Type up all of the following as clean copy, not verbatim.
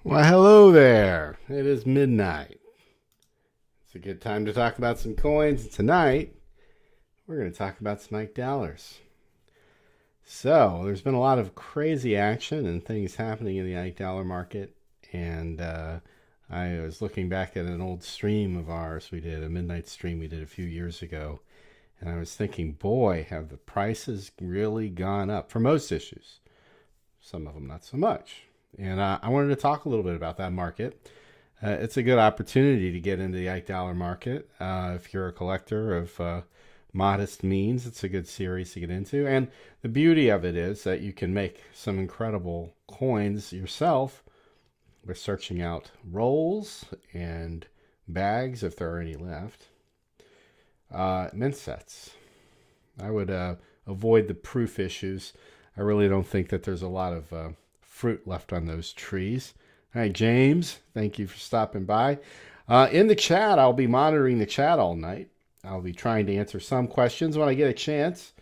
Well, hello there. It is midnight. It's a good time to talk about some coins. Tonight, we're going to talk about some Ike dollars. So, there's been a lot of crazy action and things happening in the Ike dollar market. And I was looking back at an old stream of ours. We did a midnight stream we did a few years ago. And I was thinking, boy, have the prices really gone up for most issues. Some of them not so much. And I wanted to talk a little bit about that market. It's a good opportunity to get into the Ike dollar market. If you're a collector of modest means, it's a good series to get into. And the beauty of it is that you can make some incredible coins yourself by searching out rolls and bags, if there are any left. Mint sets. I would avoid the proof issues. I really don't think that there's a lot of fruit left on those trees. All right, James, thank you for stopping by. In the chat, I'll be monitoring the chat all night. I'll be trying to answer some questions when I get a chance.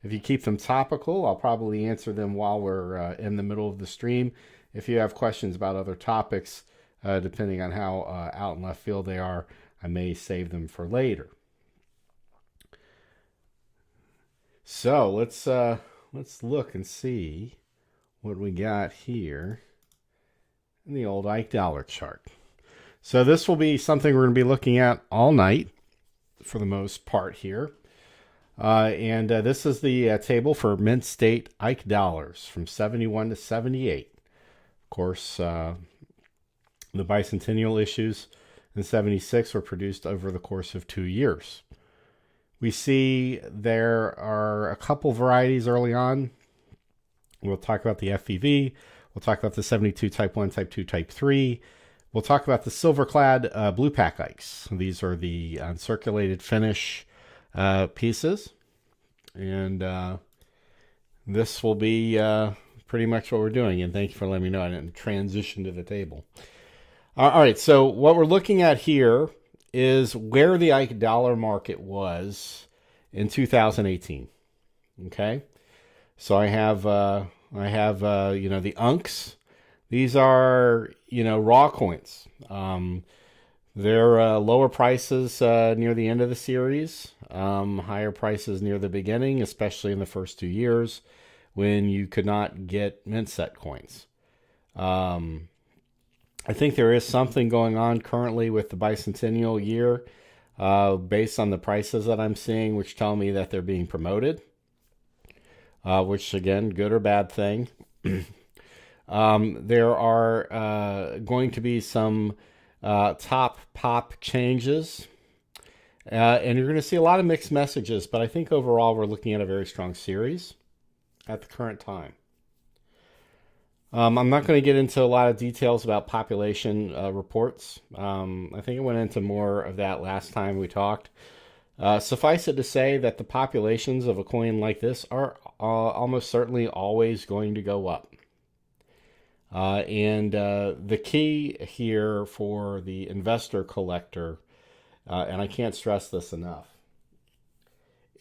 If you keep them topical, I'll probably answer them while we're in the middle of the stream. If you have questions about other topics, depending on how out in left field they are, I may save them for later. So let's look and see what we got here in the old Ike dollar chart. So this will be something we're going to be looking at all night for the most part here. And this is the table for mint state Ike dollars from 71 to 78. Of course, the Bicentennial issues in 76 were produced over the course of 2 years. We see there are a couple varieties early on. We'll talk about the FEV. We'll talk about the 72 Type 1, Type 2, Type 3. We'll talk about the silver-clad blue pack Ikes. These are the uncirculated finish pieces. And this will be pretty much what we're doing. And thank you for letting me know I didn't transition to the table. All right, so what we're looking at here is where the Ike dollar market was in 2018. Okay? So I have the unks. These are, raw coins. They're lower prices near the end of the series, higher prices near the beginning, especially in the first 2 years when you could not get mint set coins. I think there is something going on currently with the Bicentennial year based on the prices that I'm seeing, which tell me that they're being promoted. Which, again, good or bad thing. There are going to be some top pop changes. And you're going to see a lot of mixed messages. But I think overall we're looking at a very strong series at the current time. I'm not going to get into a lot of details about population reports. I think I went into more of that last time we talked. Suffice it to say that the populations of a coin like this are almost certainly always going to go up. And the key here for the investor collector, and I can't stress this enough,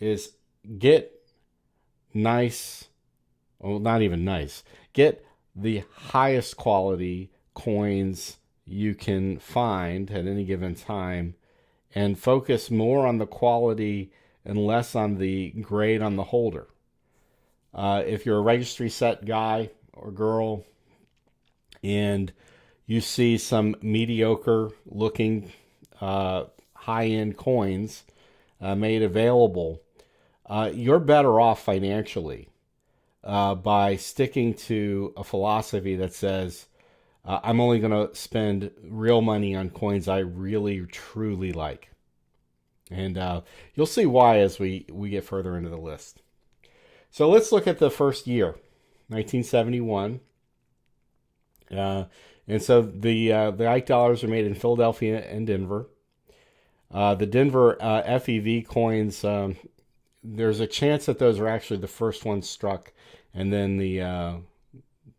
is get nice, well, not even nice, get the highest quality coins you can find at any given time and focus more on the quality and less on the grade on the holder. If you're a registry set guy or girl and you see some mediocre looking high-end coins made available, you're better off financially by sticking to a philosophy that says, I'm only going to spend real money on coins I really, truly like. And you'll see why as we get further into the list. So let's look at the first year, 1971. And so the Ike dollars are made in Philadelphia and Denver. The Denver FEV coins, there's a chance that those are actually the first ones struck, and then the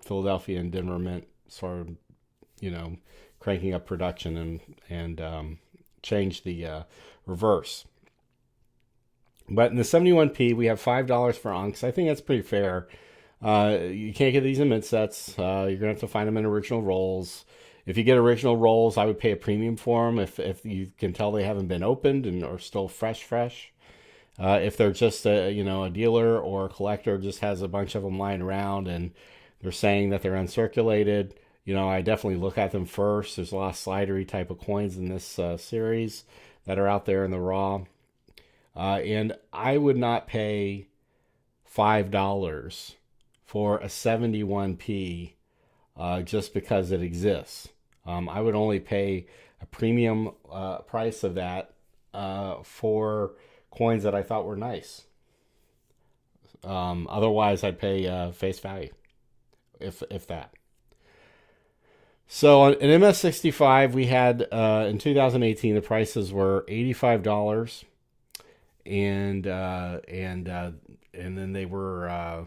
Philadelphia and Denver Mint sort of, cranking up production and change the reverse. But in the 71p, we have $5 for unks. I think that's pretty fair. You can't get these in mint sets. You're going to have to find them in original rolls. If you get original rolls, I would pay a premium for them if you can tell they haven't been opened and are still fresh. If they're just a dealer or a collector just has a bunch of them lying around and they're saying that they're uncirculated, I definitely look at them first. There's a lot of slidery type of coins in this series that are out there in the raw. And I would not pay $5 for a 71p just because it exists. I would only pay a premium price of that for coins that I thought were nice. Otherwise, I'd pay face value, if that. So in MS65, we had in 2018 the prices were $85, and then they were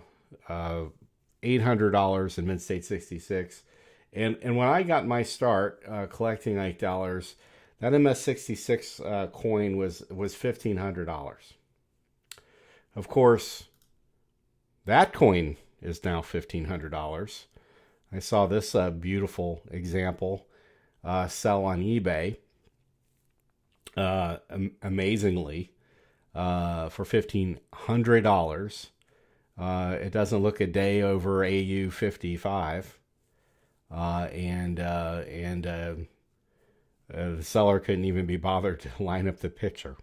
$800 in Mint State 66. And when I got my start collecting $8, that MS66 coin was $1,500. Of course, that coin is now $1,500. I saw this beautiful example sell on eBay amazingly for $1,500. It doesn't look a day over AU 55. The seller couldn't even be bothered to line up the picture.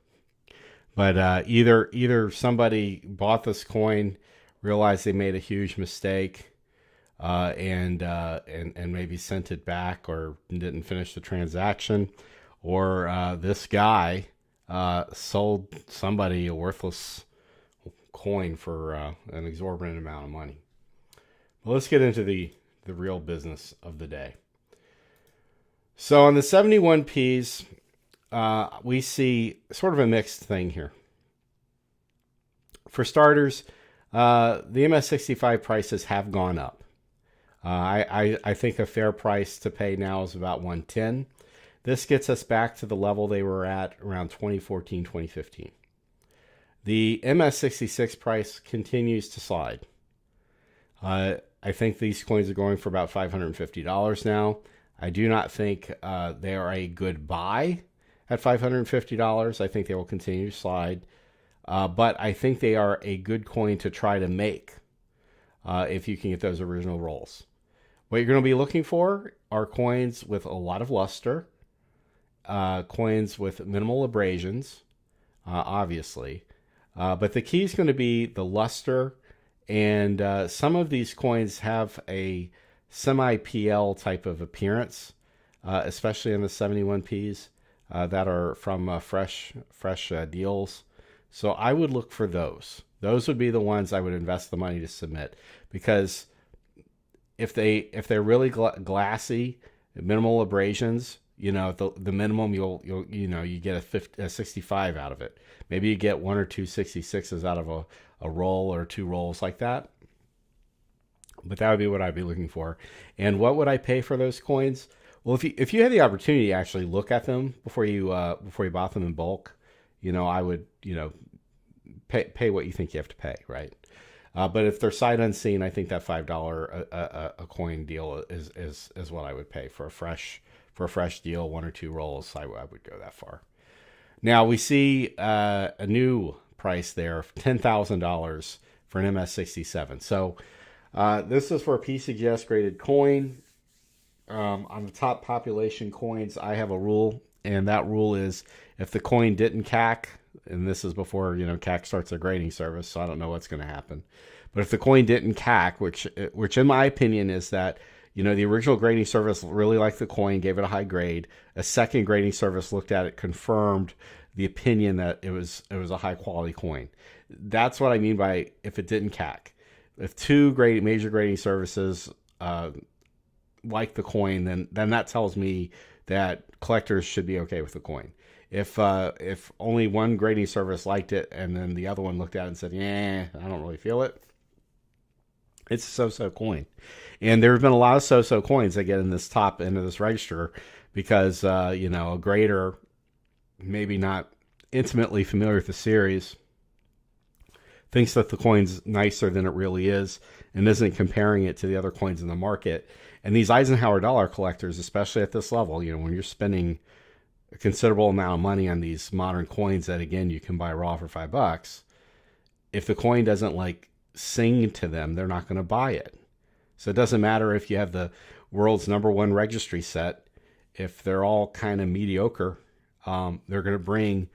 But either somebody bought this coin, realized they made a huge mistake, and maybe sent it back or didn't finish the transaction, or this guy sold somebody a worthless coin for an exorbitant amount of money. But let's get into the real business of the day. So on the 71Ps, we see sort of a mixed thing here. For starters, the MS65 prices have gone up. I think a fair price to pay now is about 110. This gets us back to the level they were at around 2014, 2015. The MS66 price continues to slide. I think these coins are going for about $550 now. I do not think they are a good buy at $550. I think they will continue to slide. But I think they are a good coin to try to make if you can get those original rolls. What you're going to be looking for are coins with a lot of luster, coins with minimal abrasions, obviously. But the key is going to be the luster, and some of these coins have a semi-PL type of appearance, especially in the 71Ps that are from fresh deals. So I would look for those. Those would be the ones I would invest the money to submit, because if they're really glassy, minimal abrasions, the minimum you get a 65 out of it. Maybe you get one or two 66s out of a roll or two rolls like that. But that would be what I'd be looking for. And what would I pay for those coins? Well, if you had the opportunity to actually look at them before you bought them in bulk, I would pay what you think you have to pay, right? But if they're sight unseen, I think that $5 a coin deal is what I would pay for a fresh deal, one or two rolls. I would go that far. Now we see a new price there of $10,000 for an MS67. So this is for a PCGS graded coin. On the top population coins, I have a rule, and that rule is if the coin didn't CAC, and this is before CAC starts their grading service, so I don't know what's going to happen. But if the coin didn't CAC, which in my opinion is that the original grading service really liked the coin, gave it a high grade. A second grading service looked at it, confirmed the opinion that it was a high quality coin. That's what I mean by if it didn't CAC. If two major grading services like the coin, then that tells me that collectors should be okay with the coin. If only one grading service liked it and then the other one looked at it and said, I don't really feel it, it's a so-so coin. And there have been a lot of so-so coins that get in this top end of this register because, a grader, maybe not intimately familiar with the series, thinks that the coin's nicer than it really is and isn't comparing it to the other coins in the market. And these Eisenhower dollar collectors, especially at this level, when you're spending a considerable amount of money on these modern coins that, again, you can buy raw for $5, if the coin doesn't like sing to them, they're not going to buy it. So it doesn't matter if you have the world's #1 registry set. If they're all kind of mediocre, they're going to bring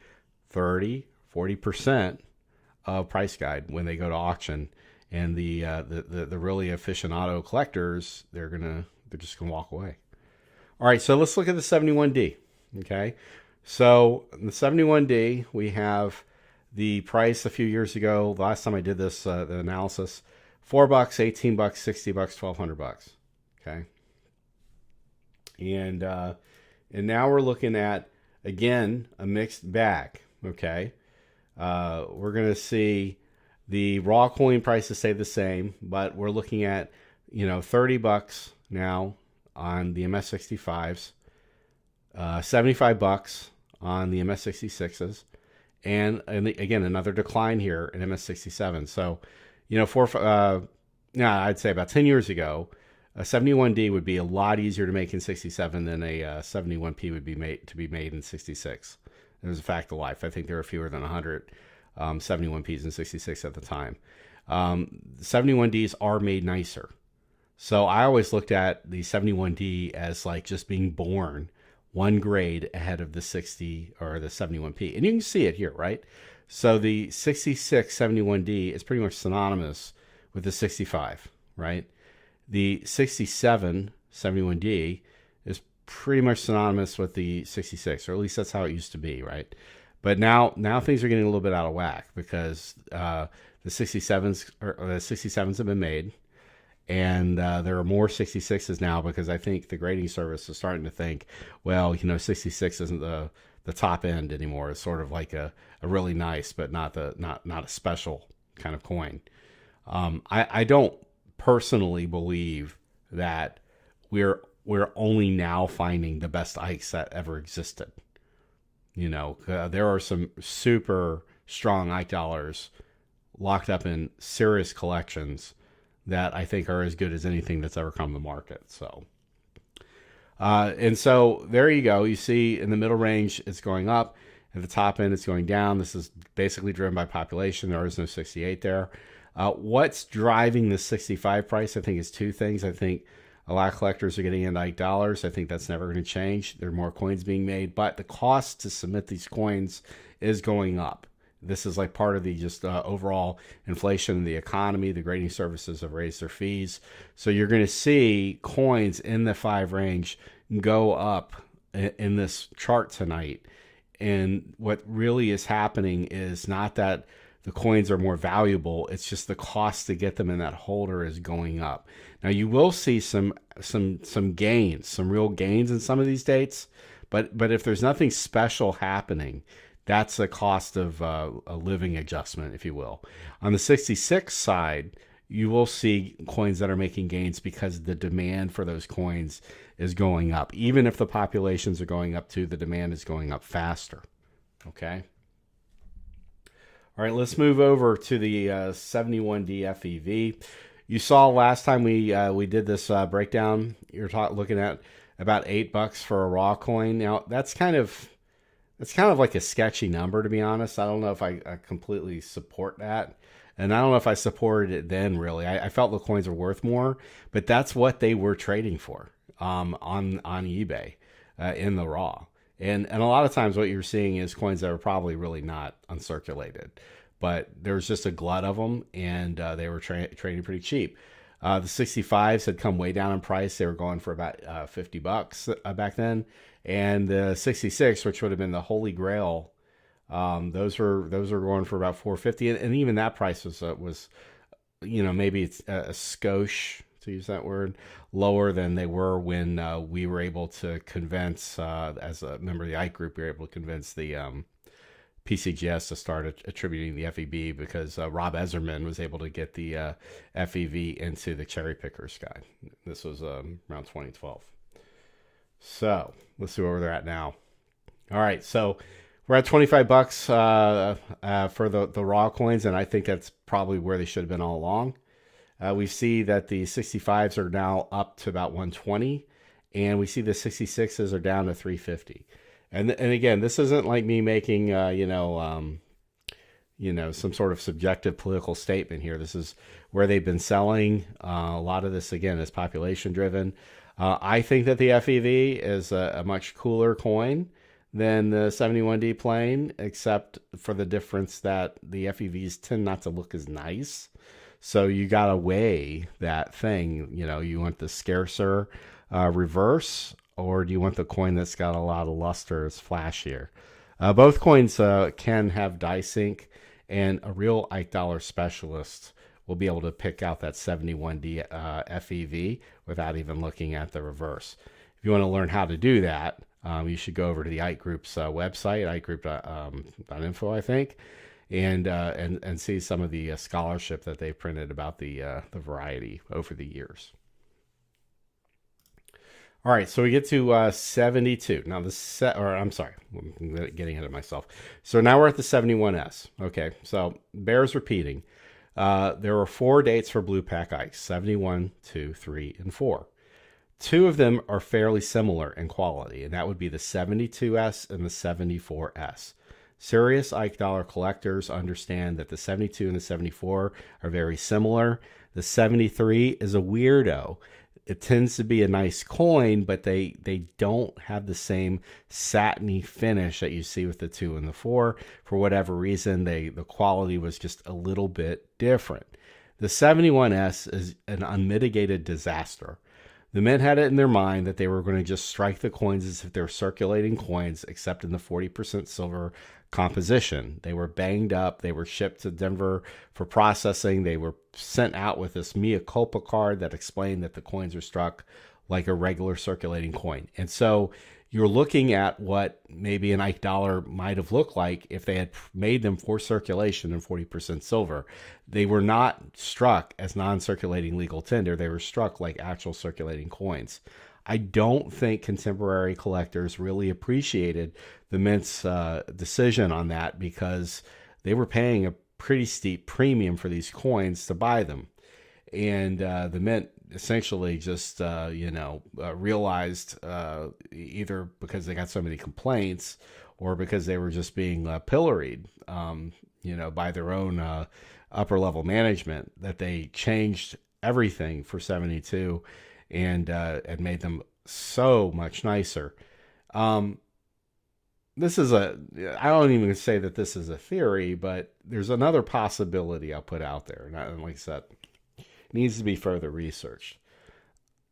30, 40% of price guide when they go to auction. And the really aficionado collectors, they're just gonna walk away. All right, so let's look at the 71D. Okay, so in the 71D, we have the price a few years ago. The last time I did this, the analysis, $4, $18, $60, $1,200. Okay, and now we're looking at, again, a mixed bag. Okay, we're gonna see the raw coin prices stay the same, but we're looking at, $30 now on the MS65s, $75 on the MS66s, and again, another decline here in MS67. So, I'd say about 10 years ago, a 71D would be a lot easier to make in 67 than a 71P would be made in 66. It was a fact of life. I think there were fewer than 100 71Ps and 66 at the time. 71Ds are made nicer. So I always looked at the 71D as like just being born one grade ahead of the 60 or the 71P. And you can see it here, right? So the 66 71D is pretty much synonymous with the 65, right? The 67 71D is pretty much synonymous with the 66, or at least that's how it used to be, right? But now things are getting a little bit out of whack because the 67s have been made, and there are more 66s now because I think the grading service is starting to think, well, 66 isn't the top end anymore. It's sort of like a really nice, but not a special kind of coin. I don't personally believe that we're only now finding the best Ikes that ever existed. There are some super strong Ike dollars locked up in serious collections that I think are as good as anything that's ever come to the market. So, and so there you go. You see in the middle range, it's going up. At the top end, it's going down. This is basically driven by population. There is no 68 there. What's driving the 65 price, I think, is two things. I think a lot of collectors are getting into Ike dollars. I think that's never going to change. There are more coins being made, but the cost to submit these coins is going up. This is like part of the just overall inflation in the economy. The grading services have raised their fees. So you're going to see coins in the 5 range go up in this chart tonight. And what really is happening is not that the coins are more valuable. It's just the cost to get them in that holder is going up. Now you will see some gains, some real gains in some of these dates, but if there's nothing special happening, that's a cost of a living adjustment, if you will. On the 66 side, you will see coins that are making gains because the demand for those coins is going up. Even if the populations are going up too, the demand is going up faster. Okay. All right, let's move over to the 71D FEV. You saw last time we did this breakdown, you're looking at about $8 for a raw coin. Now that's kind of like a sketchy number, to be honest. I don't know if I completely support that, and I don't know if I supported it then. Really, I felt the coins were worth more, but that's what they were trading for on eBay in the raw. And a lot of times what you're seeing is coins that are probably really not uncirculated, but there was just a glut of them, and they were trading pretty cheap. The 65s had come way down in price. They were going for about $50 back then. And the 66, which would have been the holy grail, those were going for about $450, and even that price was maybe it's a skosh, to use that word, lower than they were when we were able to convince, as a member of the Ike group, we were able to convince the PCGS to start attributing the FEB because Rob Ezerman was able to get the FEV into the cherry pickers guide. This was around 2012. So let's see where they're at now. All right, so we're at $25 for the raw coins, and I think that's probably where they should have been all along. We see that the 65s are now up to about 120, and we see the 66s are down to 350. And again, this isn't like me making some sort of subjective political statement here. This is where they've been selling. A lot of this, again, is population driven. I think that the FEV is a much cooler coin than the 71D plane, except for the difference that the FEVs tend not to look as nice. So you got to weigh that thing. You want the scarcer reverse, or do you want the coin that's got a lot of luster, it's flashier? Both coins can have die sync, and a real Ike Dollar specialist will be able to pick out that 71D FEV without even looking at the reverse. If you want to learn how to do that, you should go over to the Ike Group's website, ikegroup.info, I think, and see some of the scholarship that they've printed about the variety over the years. All right, so we get to 72. Now I'm sorry, I'm getting ahead of myself. So now we're at the 71S. Okay, so bears repeating. There were 4 dates for Blue Pack Ice: 71, 2, 3, and 4. 2 of them are fairly similar in quality, and that would be the 72S and the 74S. Serious Ike Dollar collectors understand that the 72 and the 74 are very similar. The 73 is a weirdo. It tends to be a nice coin, but they don't have the same satiny finish that you see with the 2 and the 4. For whatever reason, the quality was just a little bit different. The 71S is an unmitigated disaster. The Mint had it in their mind that they were going to just strike the coins as if they were circulating coins, except in the 40% silver composition. They were banged up. They were shipped to Denver for processing. They were sent out with this mea culpa card that explained that the coins are struck like a regular circulating coin. And so you're looking at what maybe an Ike Dollar might have looked like if they had made them for circulation and 40% silver. They were not struck as non-circulating legal tender. They were struck like actual circulating coins. I don't think contemporary collectors really appreciated the Mint's decision on that, because they were paying a pretty steep premium for these coins to buy them. And the Mint essentially just, realized either because they got so many complaints or because they were just being pilloried, by their own upper level management, that they changed everything for 72 and made them so much nicer. This is I don't even say that this is a theory, but there's another possibility I'll put out there. And like I said, it needs to be further researched.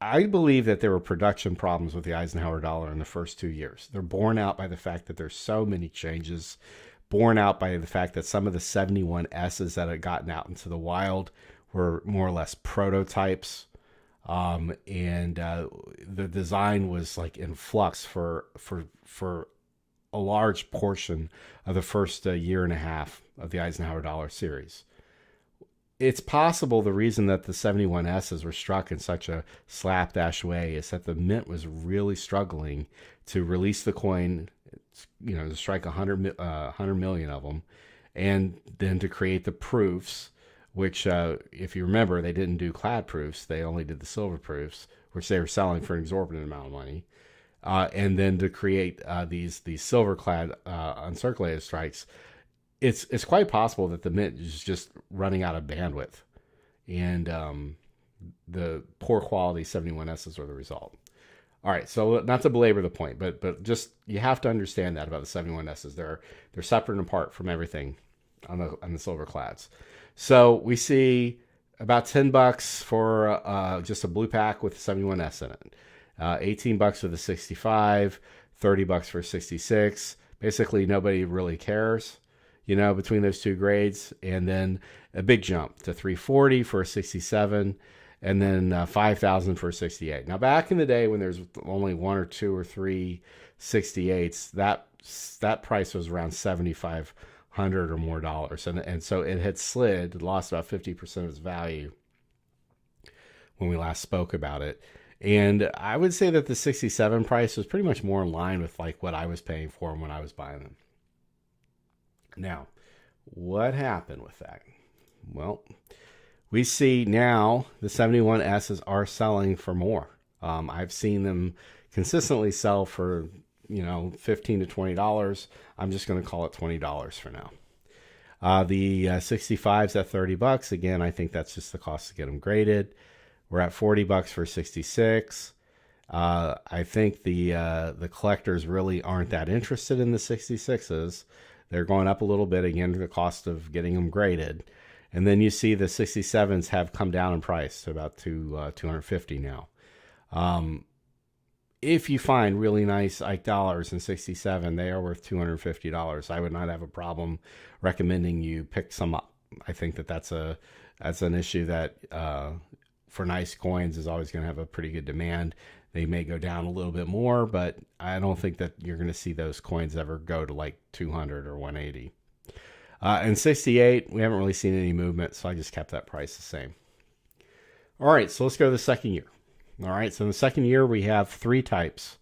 I believe that there were production problems with the Eisenhower dollar in the first 2 years. They're borne out by the fact that there's so many changes, borne out by the fact that some of the 71S's that had gotten out into the wild were more or less prototypes. And the design was like in flux for a large portion of the first year and a half of the Eisenhower dollar series. It's possible the reason that the 71S's were struck in such a slapdash way is that the Mint was really struggling to release the coin, to strike 100 million of them, and then to create the proofs, which, if you remember, they didn't do clad proofs. They only did the silver proofs, which they were selling for an exorbitant amount of money. And then to create these silver clad uncirculated strikes. It's quite possible that the Mint is just running out of bandwidth, and the poor quality 71S's are the result. All right, so not to belabor the point, but just you have to understand that about the 71S's. They're separate and apart from everything on the silver clads. So we see about $10 for just a blue pack with 71S in it, $18 for the 65, $30 for 66. Basically, nobody really cares, between those two grades, and then a big jump to $340 for a 67, and then $5,000 for a 68. Now, back in the day when there's only 1 or 2 or 3 68s, that price was around $7,500 or more dollars, and so it had slid, lost about 50% of its value when we last spoke about it. And I would say that the 67 price was pretty much more in line with like what I was paying for them when I was buying them. Now, what happened with that? Well, we see now the 71Ss are selling for more. I've seen them consistently sell for, $15 to $20. I'm just going to call it $20 for now. The 65s at $30. Again, I think that's just the cost to get them graded. We're at $40 for 66. I think the collectors really aren't that interested in the 66s. They're going up a little bit, again, the cost of getting them graded. And then you see the 67s have come down in price to about $250 now. If you find really nice Ike dollars in 67, they are worth $250. I would not have a problem recommending you pick some up. I think that's an issue that for nice coins is always going to have a pretty good demand. They may go down a little bit more, but I don't think that you're going to see those coins ever go to like 200 or 180. In 68, we haven't really seen any movement, so I just kept that price the same. All right, so let's go to the second year. All right, so in the second year, we have 3 types.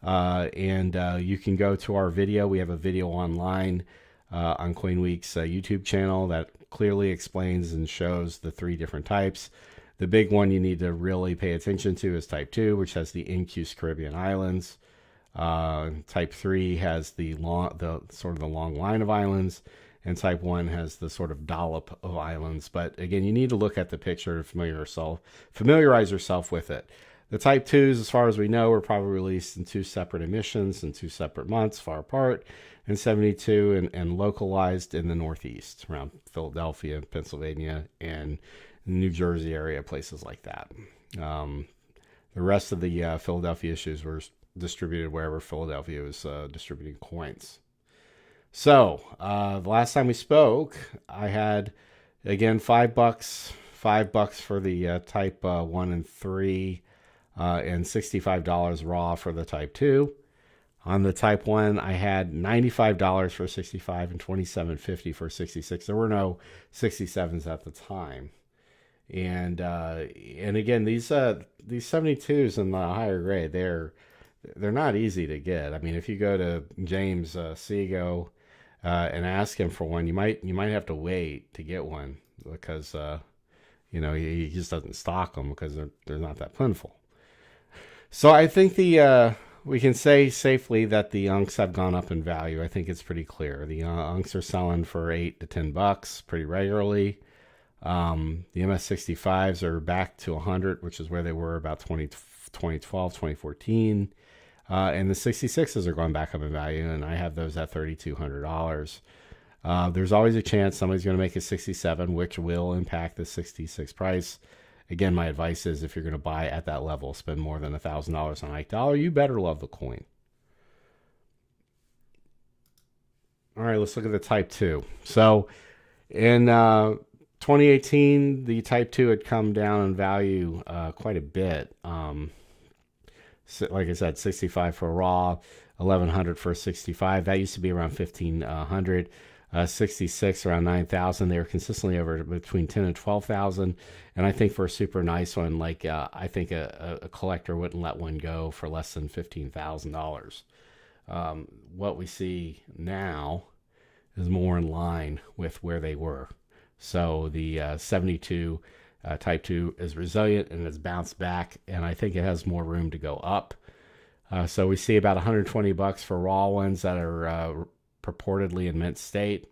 And you can go to our video. We have a video online on CoinWeek's YouTube channel that clearly explains and shows the 3 different types. The big one you need to really pay attention to is Type 2, which has the Incuse Caribbean Islands. Type 3 has the sort of the long line of islands, and Type 1 has the sort of dollop of islands. But again, you need to look at the picture to familiarize yourself with it. The Type 2s, as far as we know, were probably released in 2 separate emissions in 2 separate months, far apart, in 72, and localized in the Northeast, around Philadelphia, Pennsylvania, and New Jersey area, places like that. The rest of the Philadelphia issues were distributed wherever Philadelphia was distributing coins. So the last time we spoke, I had, again, $5 for the Type 1 and 3, and $65 raw for the Type 2. On the Type 1, I had $95 for 65 and $27.50 for 66. There were no 67s at the time. And again, these 72s in the higher grade, they're not easy to get. I mean, if you go to James Seago and ask him for one, you might have to wait to get one because he just doesn't stock them because they're not that plentiful. So I think we can say safely that the UNCs have gone up in value. I think it's pretty clear. The UNCs are selling for $8 to $10 pretty regularly. The MS65s are back to 100, which is where they were about 2012, 2014. And the 66s are going back up in value, and I have those at $3,200. There's always a chance somebody's going to make a 67, which will impact the 66 price. Again, my advice is if you're going to buy at that level, spend more than $1,000 on Ike dollar, you better love the coin. All right, let's look at the Type 2. So in 2018, the Type 2 had come down in value quite a bit. Like I said, 65 for raw, 1,100 for 65. That used to be around 1,500. 66 around 9,000. They were consistently over between 10 and 12,000. And I think for a super nice one, like I think a collector wouldn't let one go for less than $15,000. What we see now is more in line with where they were. So the 72 Type 2 is resilient and it's bounced back, and I think it has more room to go up. So we see about $120 for raw ones that are purportedly in mint state.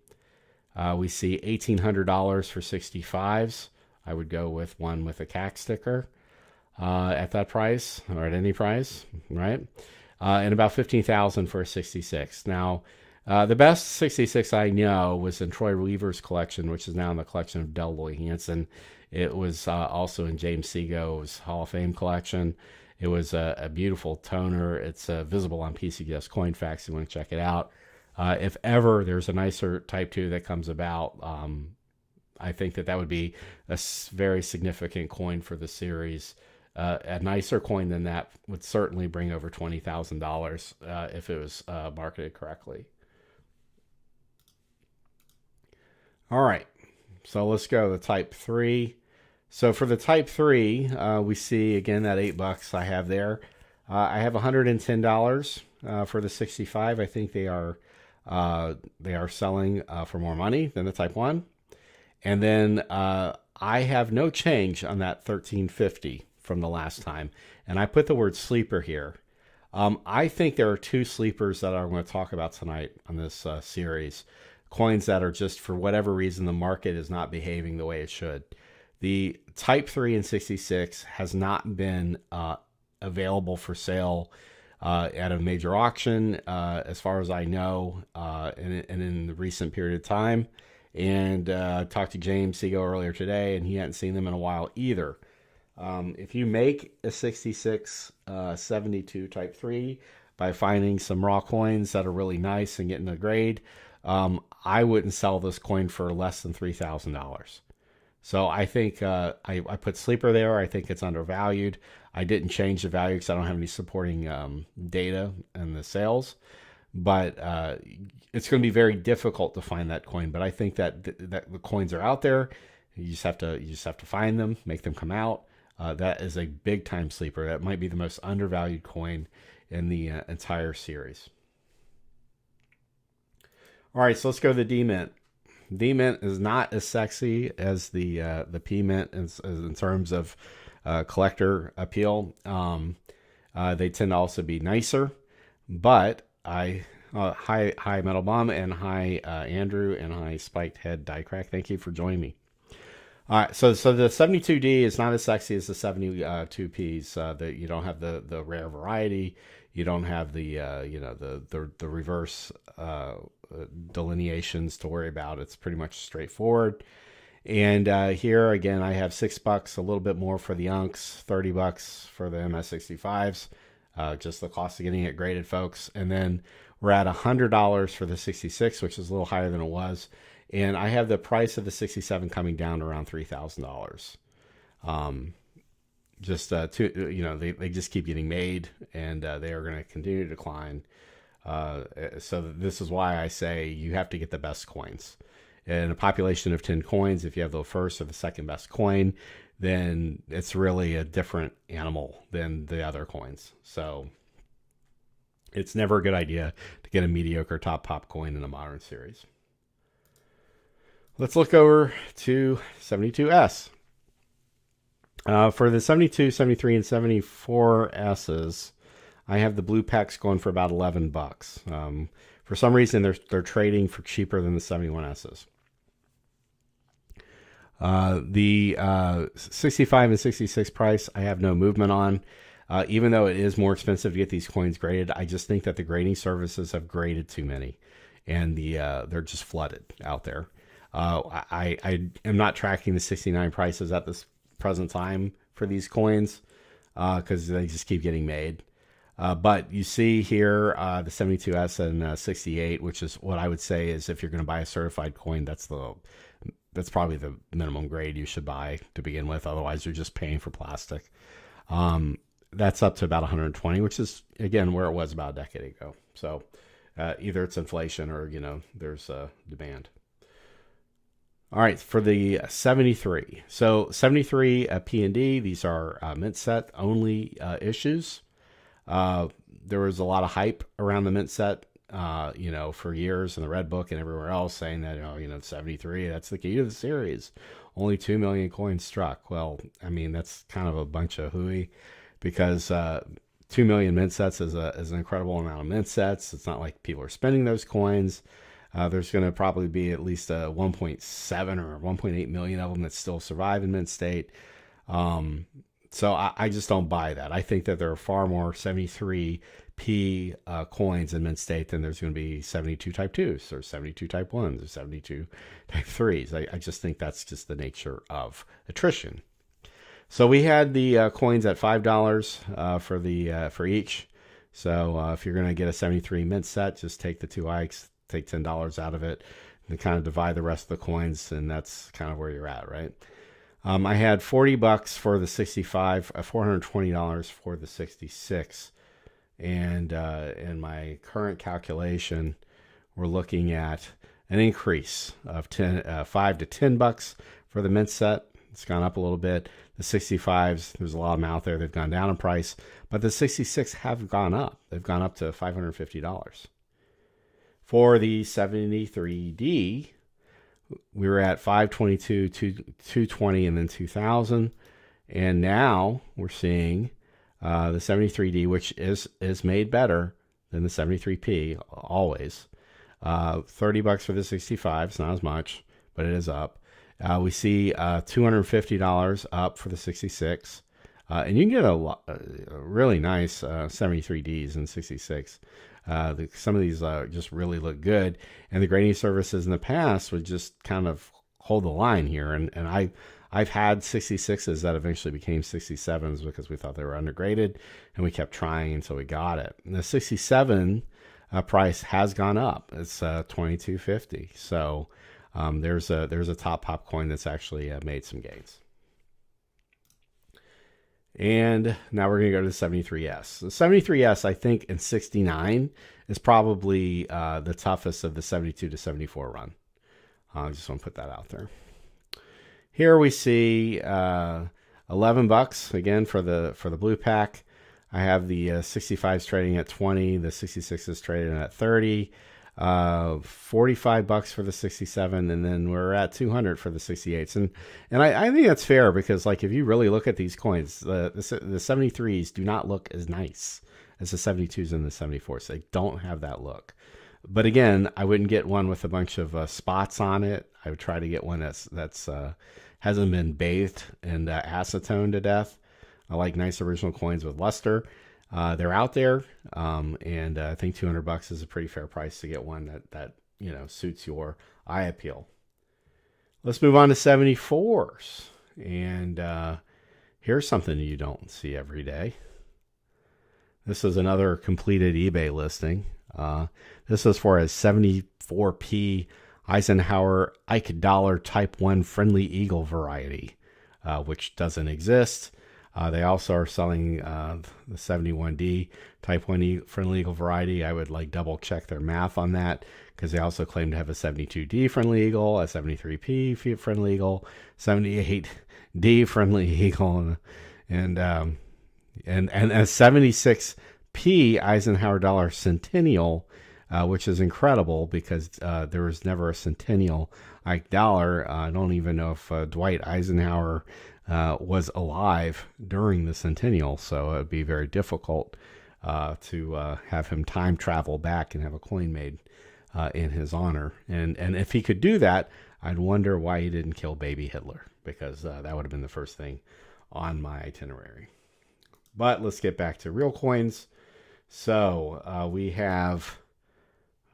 We see $1,800 for 65s. I would go with one with a CAC sticker at that price, or at any price, right? And about $15,000 for a 66. Now, the best 66 I know was in Troy Weaver's collection, which is now in the collection of Delroy Hansen. It was also in James Seago's Hall of Fame collection. It was a beautiful toner. It's visible on PCGS CoinFacts if you want to check it out. If ever there's a nicer Type 2 that comes about, I think that would be a very significant coin for the series. A nicer coin than that would certainly bring over $20,000 if it was marketed correctly. All right, so let's go to the Type 3. So for the Type 3, we see, again, that $8 I have there. I have $110 for the 65. I think they are selling for more money than the Type 1. And then I have no change on that 1350 from the last time. And I put the word sleeper here. I think there are two sleepers that I'm going to talk about tonight on this series. Coins that are just, for whatever reason, the market is not behaving the way it should. The Type 3 and 66 has not been available for sale at a major auction, as far as I know, and in the recent period of time. And I talked to James Seago earlier today, and he hadn't seen them in a while either. If you make a 66, 72 Type 3 by finding some raw coins that are really nice and getting a grade, I wouldn't sell this coin for less than $3,000. So I think I put sleeper there. I think it's undervalued. I didn't change the value because I don't have any supporting data in the sales. But it's going to be very difficult to find that coin. But I think that that the coins are out there. You just have to find them, make them come out. That is a big time sleeper. That might be the most undervalued coin in the entire series. All right, so let's go to the D Mint. D Mint is not as sexy as the P Mint in terms of collector appeal. They tend to also be nicer, but hi Metal Bomb, and hi Andrew, and hi Spiked Head Die Crack. Thank you for joining me. All right, so the 72D is not as sexy as the 72Ps. That you don't have the rare variety, you don't have the the reverse delineations to worry about. It's pretty much straightforward. And here again, I have $6, a little bit more for the Unks, $30 for the MS65s, just the cost of getting it graded, folks. And then we're at $100 for the 66, which is a little higher than it was. And I have the price of the 67 coming down to around $3,000. They just keep getting made, and they are going to continue to decline. So this is why I say you have to get the best coins. In a population of 10 coins, if you have the first or the second best coin, then it's really a different animal than the other coins. So it's never a good idea to get a mediocre top pop coin in a modern series. Let's look over to 72S. For the 72, 73, and 74 S's, I have the blue packs going for about $11. For some reason, they're trading for cheaper than the 71 S's. The 65 and 66 price, I have no movement on. Even though it is more expensive to get these coins graded, I just think that the grading services have graded too many, and they're just flooded out there. I am not tracking the 69 prices at this present time for these coins because they just keep getting made. But you see here the 72S and 68, which is what I would say is if you're going to buy a certified coin, that's probably the minimum grade you should buy to begin with. Otherwise, you're just paying for plastic. That's up to about 120, which is, again, where it was about a decade ago. So either it's inflation or, there's demand. All right, for the 73. So 73 P&D, these are mint set only issues. There was a lot of hype around the mint set, for years in the Red Book and everywhere else saying that, 73, that's the key to the series. Only 2 million coins struck. Well, I mean, that's kind of a bunch of hooey because 2 million mint sets is an incredible amount of mint sets. It's not like people are spending those coins. There's going to probably be at least 1.7 or 1.8 million of them that still survive in mint state. So I just don't buy that. I think that there are far more 73P coins in mint state than there's going to be 72 Type 2s or 72 Type 1s or 72 Type 3s. I just think that's just the nature of attrition. So we had the coins at $5 for each. So if you're going to get a 73 mint set, just take the 2 Ikes, take $10 out of it, and kind of divide the rest of the coins, and that's kind of where you're at, right? I had $40 for the 65, $420 for the 66, and in my current calculation, we're looking at an increase of $5 to $10 for the mint set. It's gone up a little bit. The 65s, there's a lot of them out there. They've gone down in price, but the 66 have gone up. They've gone up to $550. For the 73D, We were at 522, 220, and then 2000. And now we're seeing the 73D, which is made better than the 73P always. $30 for the 65. It's not as much, but it is up. We see $250 up for the 66. And you can get a really nice 73Ds and 66. Some of these just really look good. And the grading services in the past would just kind of hold the line here. And I've had 66s that eventually became 67s because we thought they were undergraded, and we kept trying until we got it. And the 67 price has gone up. It's $22.50. So there's a top pop coin that's actually made some gains. And now we're going to go to the 73S. The 73S, I think, in 69 is probably the toughest of the 72 to 74 run. I just want to put that out there. Here we see $11 again for the blue pack. I have the 65s trading at 20, the 66s trading at 30, $45 for the 67, and then we're at 200 for the 68s. And I think that's fair because, like, if you really look at these coins, the 73s do not look as nice as the 72s and the 74s. They don't have that look. But again, I wouldn't get one with a bunch of spots on it. I would try to get one that's hasn't been bathed in acetone to death. I like nice original coins with luster. They're out there, and I think $200 is a pretty fair price to get one that suits your eye appeal. Let's move on to 74s, and here's something you don't see every day. This is another completed eBay listing. This is for a 74p Eisenhower Ike Dollar Type 1 Friendly Eagle variety, which doesn't exist. They also are selling the 71D Type 1 Friendly Eagle variety. I would double check their math on that because they also claim to have a 72D Friendly Eagle, a 73P Friendly Eagle, 78D Friendly Eagle, and a 76P Eisenhower Dollar Centennial, which is incredible because there was never a Centennial Ike Dollar. I don't even know if Dwight Eisenhower was alive during the Centennial, so it would be very difficult to have him time travel back and have a coin made in his honor. And if he could do that, I'd wonder why he didn't kill baby Hitler, because that would have been the first thing on my itinerary. But let's get back to real coins. So we have...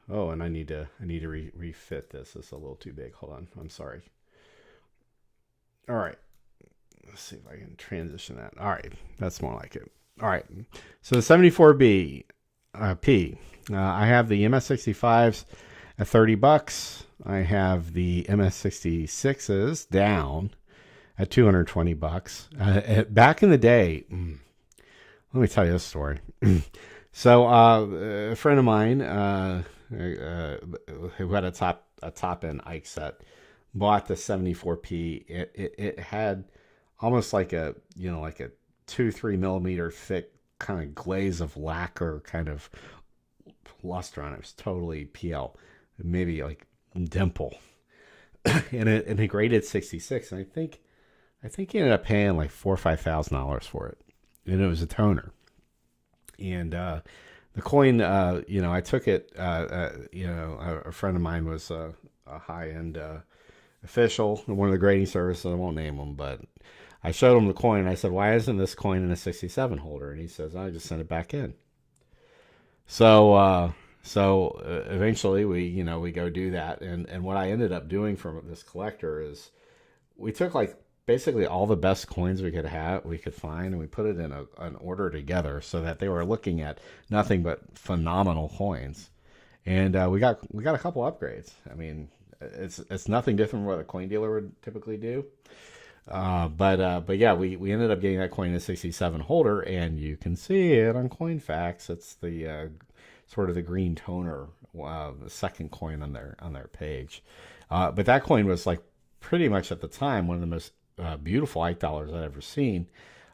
Oh, and I need to refit this. It's a little too big. Hold on. I'm sorry. All right. Let's see if I can transition that. All right. That's more like it. All right. So the 74B P. I have the MS65s at $30. I have the MS66s down at $220. Back in the day, let me tell you this story. So a friend of mine who had a top end Ike set bought the 74P. It had almost like a 2-3 millimeter thick kind of glaze of lacquer kind of luster on it. It was totally PL, maybe like dimple, and it graded 66. And I think he ended up paying like $4,000 or $5,000 for it, and it was a toner. And the coin, I took it. A friend of mine was a high-end official in one of the grading services. I won't name him, but I showed him the coin, and I said, "Why isn't this coin in a 67 holder?" And he says, "I just sent it back in." So eventually we go do that, and what I ended up doing from this collector is we took basically all the best coins we could find, and we put it in an order together so that they were looking at nothing but phenomenal coins. And we got a couple upgrades. I mean, it's nothing different from what a coin dealer would typically do. But yeah, we ended up getting that coin in a 67 holder, and you can see it on CoinFacts. It's the sort of the green toner, the second coin on their page. But that coin was pretty much at the time one of the most beautiful Ike dollars I'd ever seen,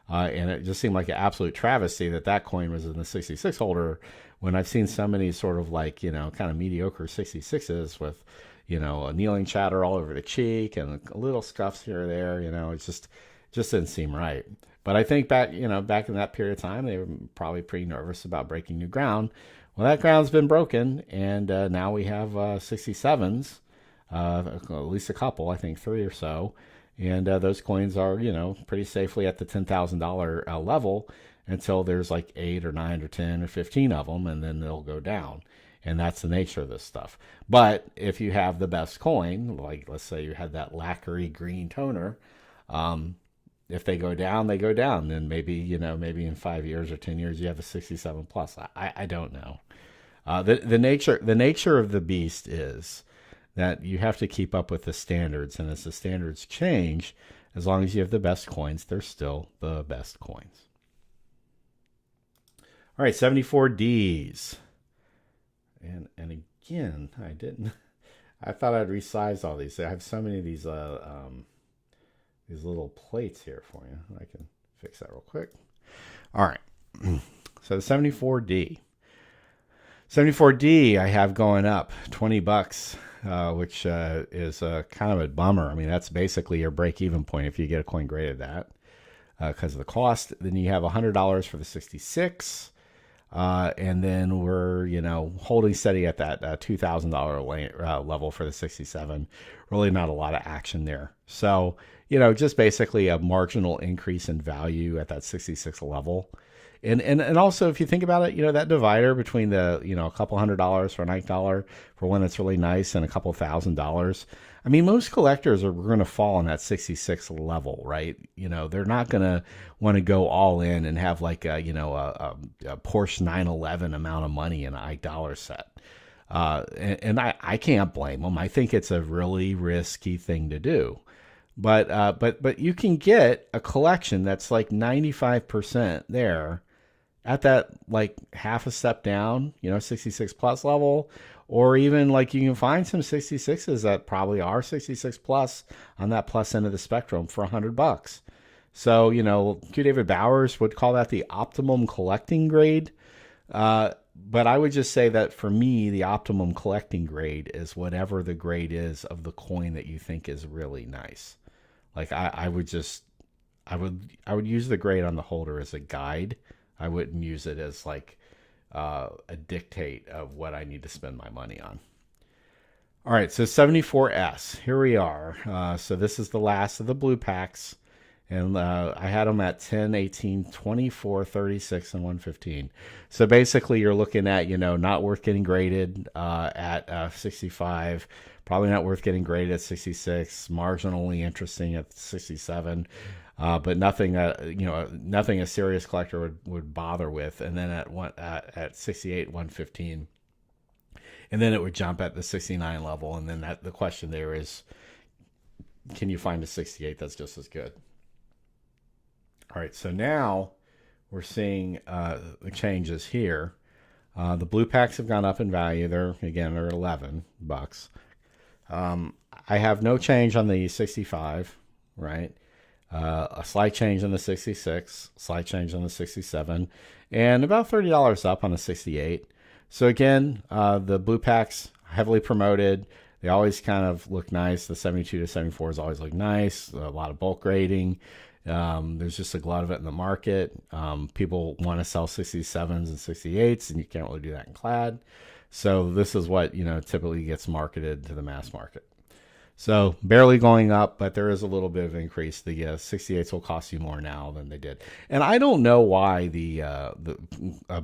and it just seemed like an absolute travesty that coin was in the 66 holder when I've seen so many sort of kind of mediocre 66s with a kneeling chatter all over the cheek and a little scuffs here or there. It just didn't seem right. But I think back in that period of time, they were probably pretty nervous about breaking new ground. Well, that ground's been broken, and now we have 67s, at least a couple, I think 3 or so. And those coins are, pretty safely at the $10,000 level until there's like 8 or 9 or 10 or 15 of them, and then they'll go down. And that's the nature of this stuff. But if you have the best coin, like let's say you had that lacquery green toner, if they go down, they go down. Then maybe, maybe in 5 years or 10 years, you have a 67 plus. I don't know. The nature of the beast is that you have to keep up with the standards. And as the standards change, as long as you have the best coins, they're still the best coins. All right, 74Ds. And again, I thought I'd resize all these. I have so many of these little plates here for you. I can fix that real quick. All right. So the 74D. 74D I have going up $20, which is kind of a bummer. I mean, that's basically your break-even point if you get a coin graded that because of the cost. Then you have $100 for the 66. And then we're, holding steady at that $2,000 level for the 67. Really not a lot of action there. So, just basically a marginal increase in value at that 66 level. And also, if you think about it, that divider between the, a couple $100 for a $9 for one that's really nice and a couple $1,000. I mean, most collectors are going to fall in that 66 level, right? They're not going to want to go all in and have like a Porsche 911 amount of money in an $8 set. And I can't blame them. I think it's a really risky thing to do. But you can get a collection that's like 95% there at that like half a step down, 66 plus level, or even like you can find some 66s that probably are 66 plus on that plus end of the spectrum for $100. So, Q. David Bowers would call that the optimum collecting grade. But I would just say that for me, the optimum collecting grade is whatever the grade is of the coin that you think is really nice. Like I would use the grade on the holder as a guide. I wouldn't use it as like a dictate of what I need to spend my money on. All right, so 74S, here we are. So this is the last of the blue packs. And I had them at 10, 18, 24, 36, and 115. So basically you're looking at, not worth getting graded at 65, probably not worth getting graded at 66, marginally interesting at 67, but nothing, nothing a serious collector would bother with. And then at 68, 115, and then it would jump at the 69 level. And then the question there is, can you find a 68 that's just as good? All right, so now we're seeing the changes here. The blue packs have gone up in value. They're at $11. I have no change on the 65, right? A slight change on the 66, slight change on the 67, and about $30 up on the 68. So again, the blue packs heavily promoted. They always kind of look nice. The 72 to 74 is always look nice. A lot of bulk grading. There's just a glut of it in the market. People want to sell 67s and 68s, and you can't really do that in clad. So this is what, typically gets marketed to the mass market. So barely going up, but there is a little bit of increase. The 68s will cost you more now than they did. And I don't know why the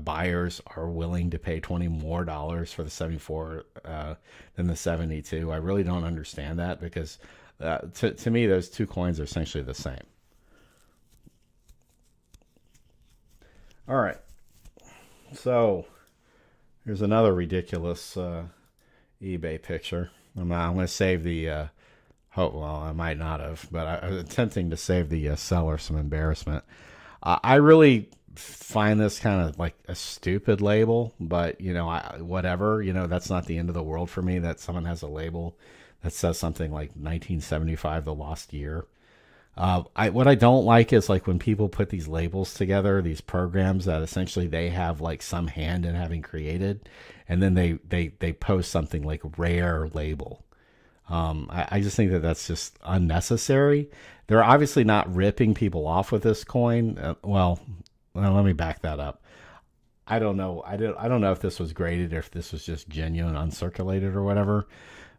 buyers are willing to pay $20 more for the 74 than the 72. I really don't understand that because to me, those two coins are essentially the same. All right, so here's another ridiculous eBay picture. I'm going to save the, I might not have, but I was attempting to save the seller some embarrassment. I really find this kind of like a stupid label, but, whatever, that's not the end of the world for me that someone has a label that says something like 1975, the lost year. What I don't like is like when people put these labels together, these programs that essentially they have like some hand in having created, and then they post something like rare label. I just think that that's just unnecessary. They're obviously not ripping people off with this coin. Well, let me back that up. I don't know. I don't know if this was graded or if this was just genuine uncirculated or whatever,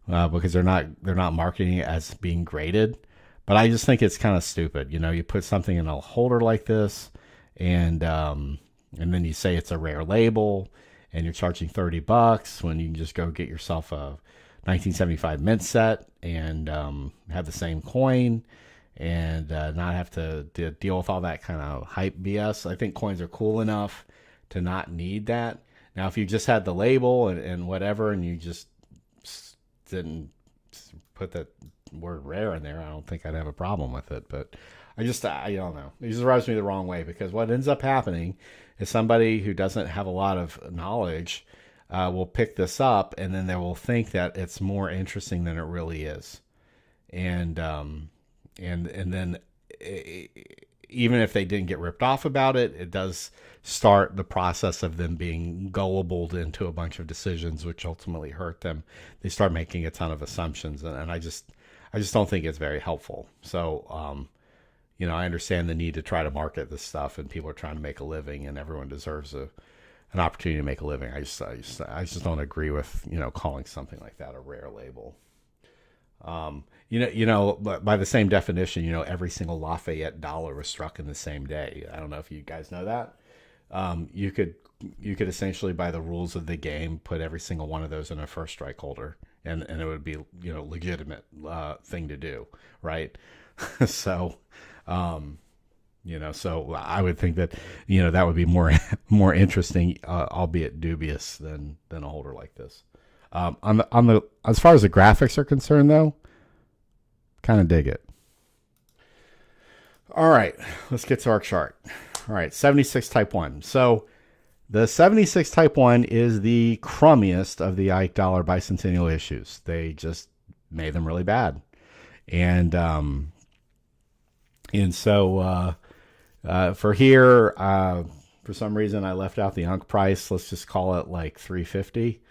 because they're not marketing it as being graded. But I just think it's kind of stupid. You put something in a holder like this, and then you say it's a rare label, and you're charging $30 when you can just go get yourself a 1975 mint set and have the same coin and not have to deal with all that kind of hype BS. I think coins are cool enough to not need that. Now, if you just had the label and whatever, and you just didn't put the word rare in there, I don't think I'd have a problem with it. But I don't know. It just rubs me the wrong way, because what ends up happening is somebody who doesn't have a lot of knowledge will pick this up, and then they will think that it's more interesting than it really is. And then even if they didn't get ripped off about it, it does start the process of them being gullible into a bunch of decisions, which ultimately hurt them. They start making a ton of assumptions, and I just don't think it's very helpful. So, I understand the need to try to market this stuff, and people are trying to make a living, and everyone deserves an opportunity to make a living. I just don't agree with calling something like that a rare label. But by the same definition, every single Lafayette dollar was struck in the same day. I don't know if you guys know that. You could essentially, by the rules of the game, put every single one of those in a first strike holder, and it would be legitimate thing to do, right? So, so I would think that that would be more interesting, albeit dubious, than a holder like this. As far as the graphics are concerned, though, kind of dig it. All right, let's get to our chart. All right, 76 type 1. So the 76 type 1 is the crummiest of the Ike dollar bicentennial issues. They just made them really bad. And so for here, for some reason I left out the UNC price. Let's just call it like 350.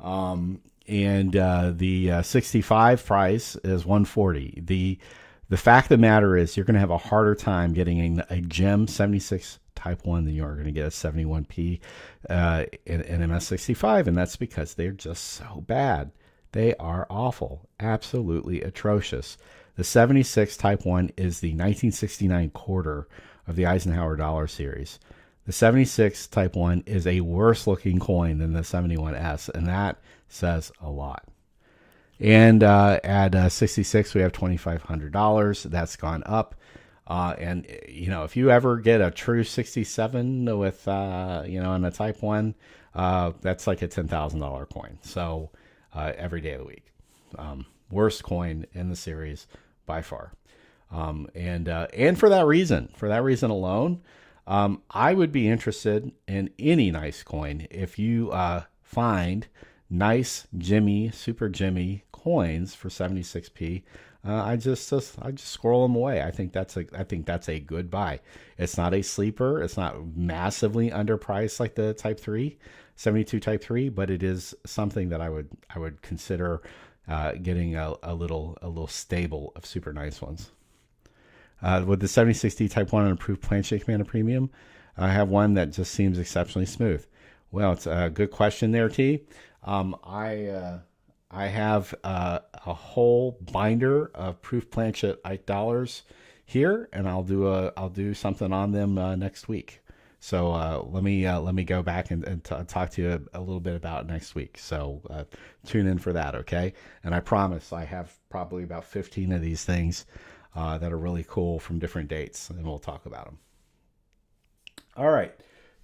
And the 65 price is 140. The fact of the matter is, you're going to have a harder time getting a gem 76 type 1 than you are going to get a 71p in MS65, and that's because they're just so bad. They are awful, absolutely atrocious. The 76 type 1 is the 1969 quarter of the Eisenhower dollar series. The 76 type 1 is a worse looking coin than the 71S, and that says a lot. And at 66, we have $2,500. That's gone up. And if you ever get a true 67 with in a type 1, that's like a $10,000 coin. So every day of the week, worst coin in the series by far. And for that reason alone, I would be interested in any nice coin. If you find nice super Jimmy coins for 76p, I just squirrel them away. I think that's a good buy. It's not a sleeper. It's not massively underpriced like the Type 3, 72 Type 3, but it is something that I would consider getting a little stable of super nice ones. With the 7060 Type 1 and approved Planche Command Premium, I have one that just seems exceptionally smooth. Well, it's a good question there, T. I have a whole binder of proof Planchet Ike dollars here, and I'll do something on them next week. So let me go back and talk to you a little bit about it next week. So tune in for that, okay? And I promise I have probably about 15 of these things that are really cool from different dates, and we'll talk about them. All right,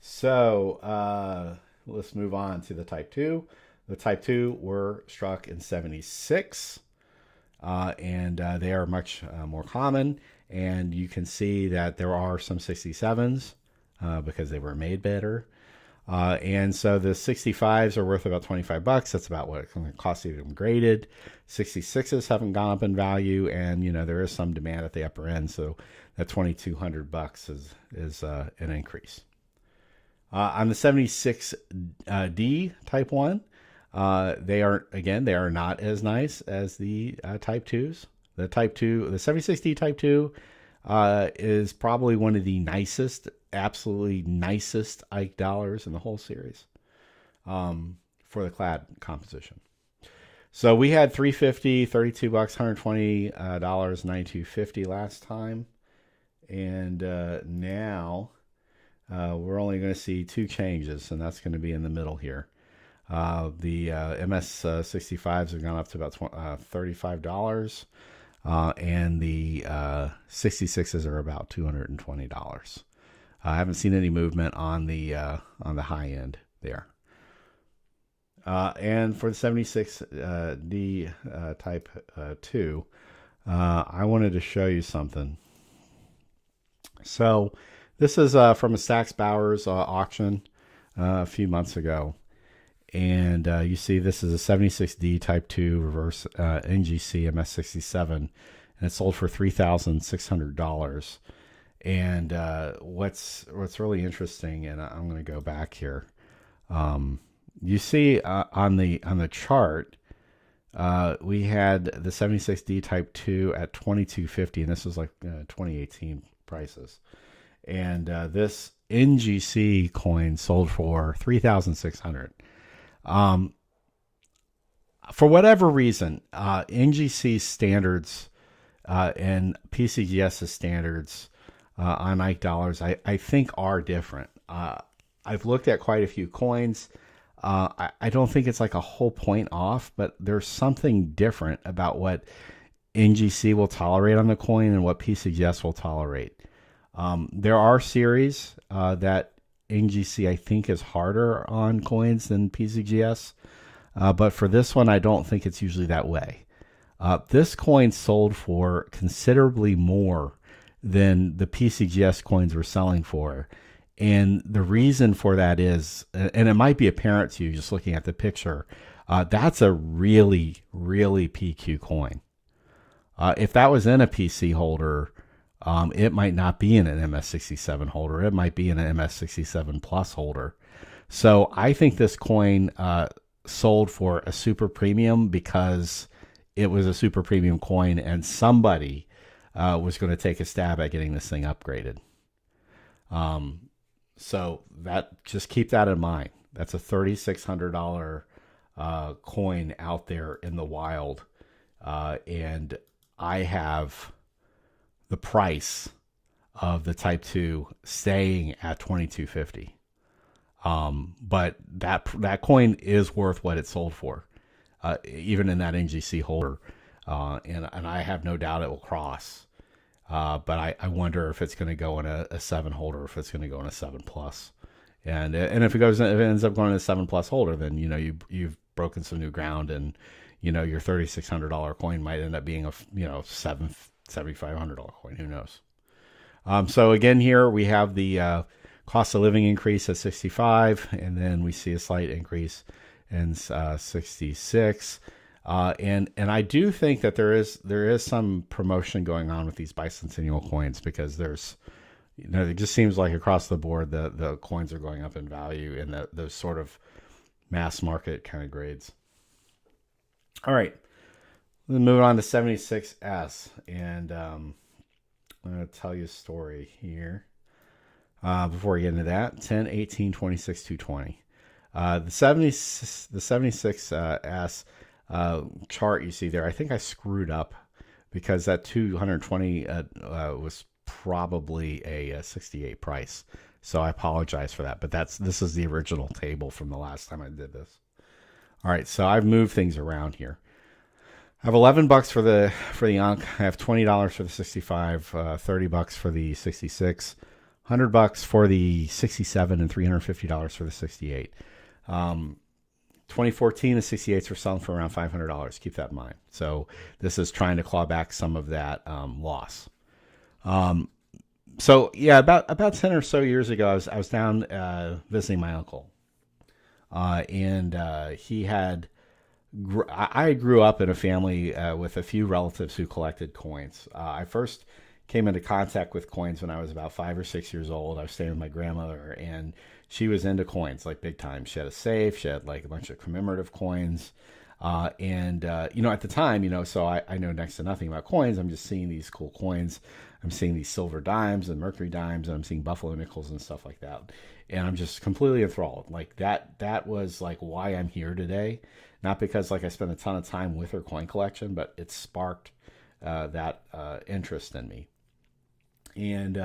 so let's move on to the Type 2. The Type 2 were struck in 76, and they are much more common, and you can see that there are some 67s because they were made better. And so the 65s are worth about $25. That's about what it costs to get them graded. 66s haven't gone up in value, and there is some demand at the upper end, so that $2,200 is an increase. On the 76D Type 1, They are not as nice as the Type 2s. The Type 2, the 76D Type 2 is probably one of the nicest, absolutely nicest Ike dollars in the whole series for the clad composition. So we had $350, $32, $120, $92.50 last time. And now we're only going to see two changes, and that's going to be in the middle here. The MS65s have gone up to about $35, and the 66s are about $220. I haven't seen any movement on the high end there. And for the 76D Type 2, I wanted to show you something. So this is from a Stack's Bowers auction a few months ago. And you see this is a 76D Type 2 reverse NGC MS67. And it sold for $3,600. And what's really interesting, and I'm going to go back here. You see on the chart, we had the 76D Type 2 at $2,250, and this was like 2018 prices. And this NGC coin sold for $3,600. For whatever reason, NGC standards and PCGS's standards on Ike dollars, I think are different. I've looked at quite a few coins. I don't think it's like a whole point off, but there's something different about what NGC will tolerate on the coin and what PCGS will tolerate. There are series that NGC I think is harder on coins than PCGS, but for this one I don't think it's usually that way. This coin sold for considerably more than the PCGS coins were selling for. And the reason for that is, and it might be apparent to you just looking at the picture, that's a really, really PQ coin. If that was in a PC holder, it might not be in an MS67 holder. It might be in an MS67 Plus holder. So I think this coin sold for a super premium because it was a super premium coin and somebody was going to take a stab at getting this thing upgraded. So that, just keep that in mind. That's a $3,600 coin out there in the wild. And I have the price of the Type 2 staying at $2,250. But that coin is worth what it sold for, even in that NGC holder. And I have no doubt it will cross. But I wonder if it's going to go in a 7 holder, or if it's going to go in a 7 plus. And if it ends up going in a 7 plus holder, then you've broken some new ground, and your $3,600 coin might end up being a $7,500 coin. Who knows? So again, here we have the cost of living increase at 65, and then we see a slight increase in 66. And I do think that there is some promotion going on with these bicentennial coins, because there's, it just seems like across the board the coins are going up in value in those sort of mass market kind of grades. All right, let's move on to 76S, and I'm going to tell you a story here before we get into that. 10, 18, 26, 220. The 76S chart you see there, I think I screwed up, because that 220 was probably a 68 price. So I apologize for that, but this is the original table from the last time I did this. All right, so I've moved things around here. I have $11 for the Ankh. I have $20 for the 65, $30 for the 66, $100 for the 67, and $350 for the 68. 2014, the 68s were selling for around $500. Keep that in mind. So this is trying to claw back some of that loss. So yeah, about 10 or so years ago, I was down visiting my uncle, and he had. I grew up in a family with a few relatives who collected coins. I first came into contact with coins when I was about 5 or 6 years old. I was staying with my grandmother, and she was into coins like big time. She had a safe. She had like a bunch of commemorative coins. At the time, so I know next to nothing about coins. I'm just seeing these cool coins. I'm seeing these silver dimes and mercury dimes, and I'm seeing buffalo nickels and stuff like that. And I'm just completely enthralled. Like that was like why I'm here today. Not because like I spent a ton of time with her coin collection, but it sparked that interest in me. And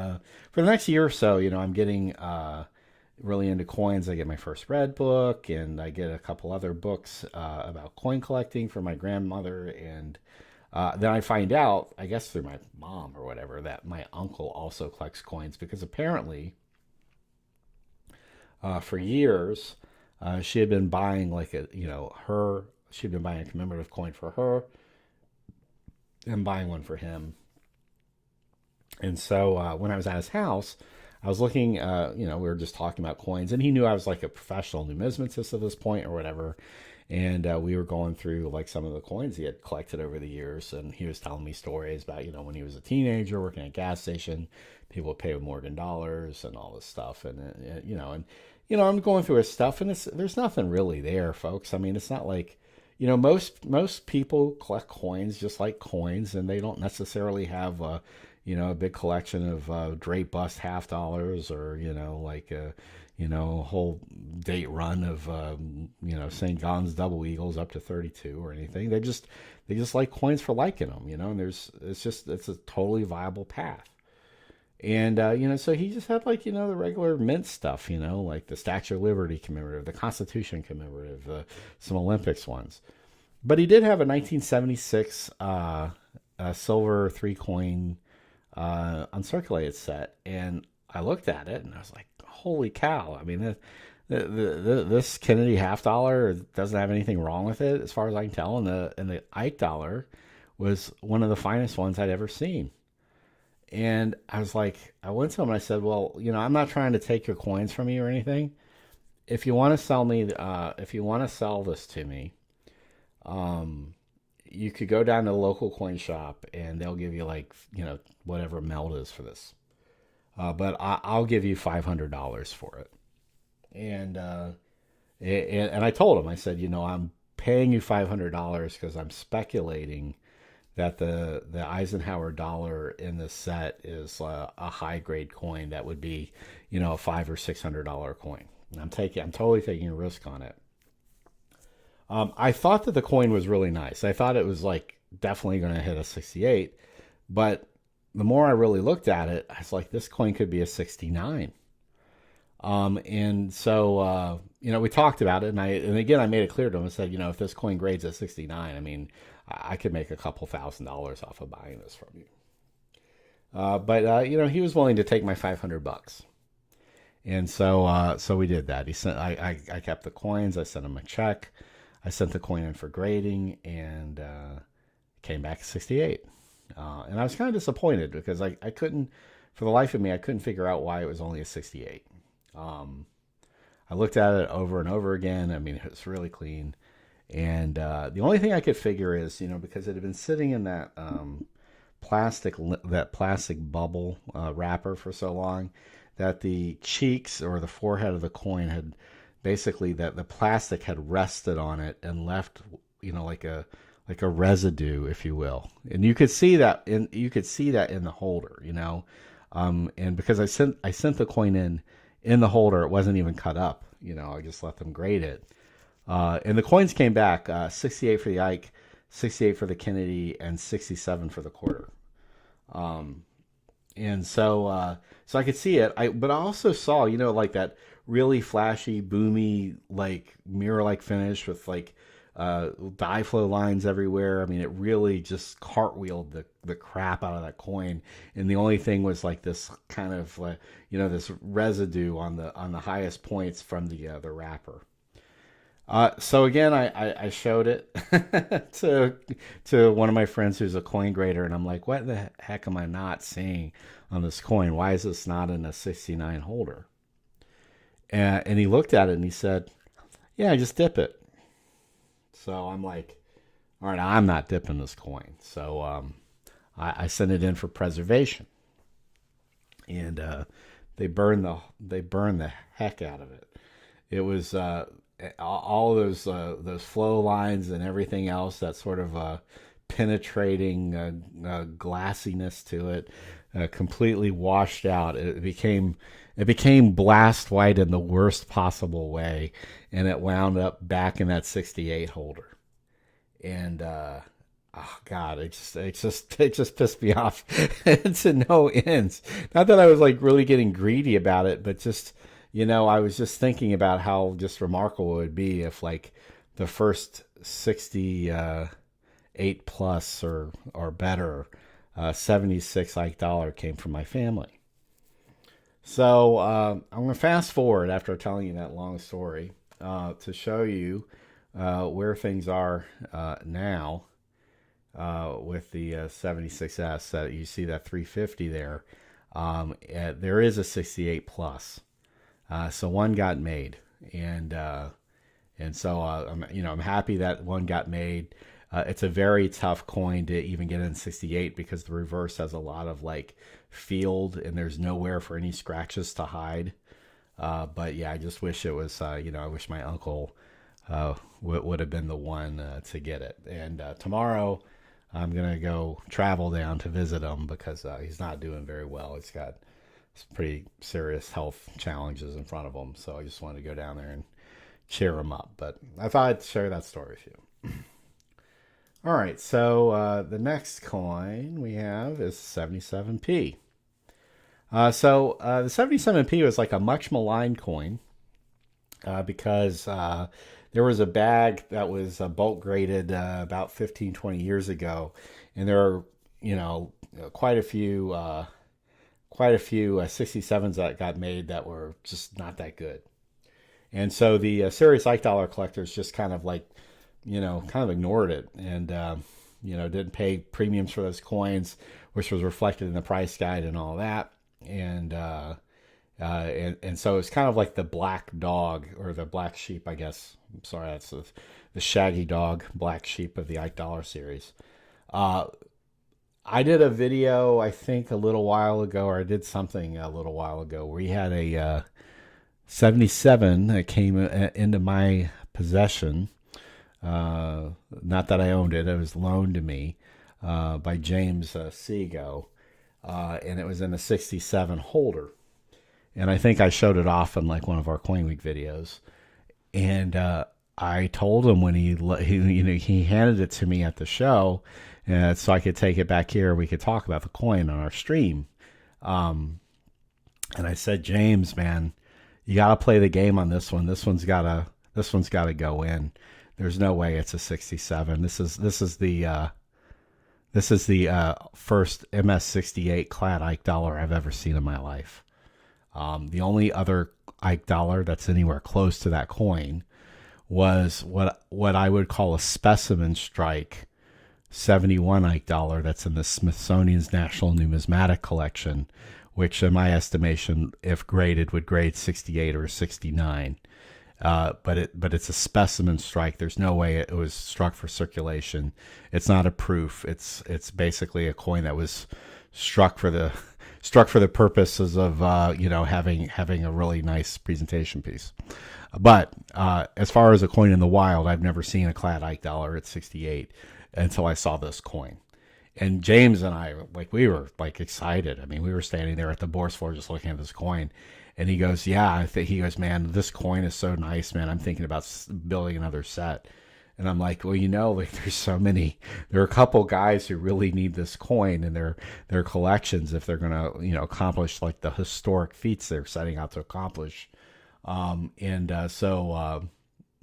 for the next year or so, I'm getting really into coins. I get my first Red book, and I get a couple other books about coin collecting from my grandmother. And then I find out, I guess through my mom or whatever, that my uncle also collects coins, because apparently for years she had been buying she'd been buying a commemorative coin for her and buying one for him. And so when I was at his house, I was looking, we were just talking about coins, and he knew I was like a professional numismatist at this point or whatever. And we were going through like some of the coins he had collected over the years. And he was telling me stories about, when he was a teenager working at a gas station, people would pay with Morgan dollars and all this stuff. I'm going through his stuff, and there's nothing really there, folks. I mean, it's not like, most people collect coins just like coins, and they don't necessarily have a big collection of Drake bust half dollars, or a whole date run of St. John's double eagles up to 32 or anything. They just like coins for liking them, and it's a totally viable path. And so he just had like the regular mint stuff, like the Statue of Liberty commemorative, the Constitution commemorative, some Olympics ones. But he did have a 1976 silver 3-coin uncirculated set, and I looked at it and I was like, holy cow. I mean, this Kennedy half dollar doesn't have anything wrong with it as far as I can tell, and the Ike dollar was one of the finest ones I'd ever seen. And I was like, I went to him and I said, well, I'm not trying to take your coins from you or anything. If you want to sell this to me, you could go down to the local coin shop and they'll give you like, whatever melt is for this. But I'll give you $500 for it. And I told him, I said, I'm paying you $500 because I'm speculating that the Eisenhower dollar in the set is a high grade coin that would be, a $500 or $600 coin. I'm totally taking a risk on it. I thought that the coin was really nice. I thought it was like definitely going to hit a 68, but the more I really looked at it, I was like, this coin could be a 69. And so, we talked about it, and again, I made it clear to him. I said, if this coin grades at 69, I mean, I could make a couple $1,000s off of buying this from you. But he was willing to take my $500. And so we did that. I kept the coins. I sent him a check. I sent the coin in for grading, and came back at 68. And I was kind of disappointed because I couldn't, for the life of me, I couldn't figure out why it was only a 68. I looked at it over and over again. I mean, it was really clean. And the only thing I could figure is, because it had been sitting in that plastic bubble wrapper for so long, that the cheeks or the forehead of the coin had basically, that the plastic had rested on it and left, like a residue, if you will. And you could see that in the holder, and because I sent the coin in the holder, it wasn't even cut up, I just let them grade it. And the coins came back, 68 for the Ike, 68 for the Kennedy, and 67 for the quarter. And so I could see it. But I also saw, like that really flashy, boomy, like mirror-like finish with like dye flow lines everywhere. I mean, it really just cartwheeled the crap out of that coin. And the only thing was like this kind of, this residue on the highest points from the wrapper. So again, I showed it to one of my friends who's a coin grader, and I'm like, what the heck am I not seeing on this coin? Why is this not in a 69 holder? And he looked at it and he said, yeah, just dip it. So I'm like, all right, I'm not dipping this coin. So I sent it in for preservation, and they burned the heck out of it. It was all those flow lines and everything else, that sort of penetrating glassiness to it, completely washed out. It became blast white in the worst possible way, and it wound up back in that 68 holder. And oh God, it just pissed me off to no ends. Not that I was like really getting greedy about it, but just, I was just thinking about how just remarkable it would be if like the first 68 plus or better 76 Ike dollar came from my family. So I'm going to fast forward after telling you that long story to show you where things are now with the 76S. That you see that 350 there. There is a 68 plus, so one got made, and so I'm happy that one got made. It's a very tough coin to even get in 68 because the reverse has a lot of like field and there's nowhere for any scratches to hide. But yeah, I just wish it was, I wish my uncle would have been the one to get it. And tomorrow I'm going to go travel down to visit him because he's not doing very well. He's got some pretty serious health challenges in front of him. So I just wanted to go down there and cheer him up. But I thought I'd share that story with you. All right, so the next coin we have is 77p. So the 77p was like a much maligned coin because there was a bag that was bulk graded about 15, 20 years ago, and there are, quite a few 67s that got made that were just not that good. And so the serious Ike dollar collectors just kind of like, kind of ignored it and, didn't pay premiums for those coins, which was reflected in the price guide and all that. And so it's kind of like the black dog or the black sheep, I guess. I'm sorry, that's the shaggy dog, black sheep of the Ike dollar series. I did a video, I think a little while ago, or I did something a little while ago where he had a 77 that came into my possession. Not that I owned it, it was loaned to me by James Seago, and it was in a 67 holder. And I think I showed it off in like one of our CoinWeek videos. And I told him when he handed it to me at the show, so I could take it back here, we could talk about the coin on our stream. And I said, James, man, you got to play the game on this one. This one's got to go in. There's no way it's a 67. This is the first MS68 clad Ike dollar I've ever seen in my life. The only other Ike dollar that's anywhere close to that coin was what I would call a specimen strike 71 Ike dollar that's in the Smithsonian's National Numismatic Collection, which in my estimation, if graded, would grade 68 or 69. But it's a specimen strike. There's no way it was struck for circulation. It's not a proof. It's basically a coin that was struck for the purposes of having a really nice presentation piece. But as far as a coin in the wild, I've never seen a clad Ike dollar at 68 until I saw this coin. And James and I, we were excited. I mean, we were standing there at the bourse floor just looking at this coin. And he goes, yeah, he goes, man, this coin is so nice, man. I'm thinking about building another set. And I'm like, well, there's so many. There are a couple guys who really need this coin in their collections if they're going to, accomplish like the historic feats they're setting out to accomplish. So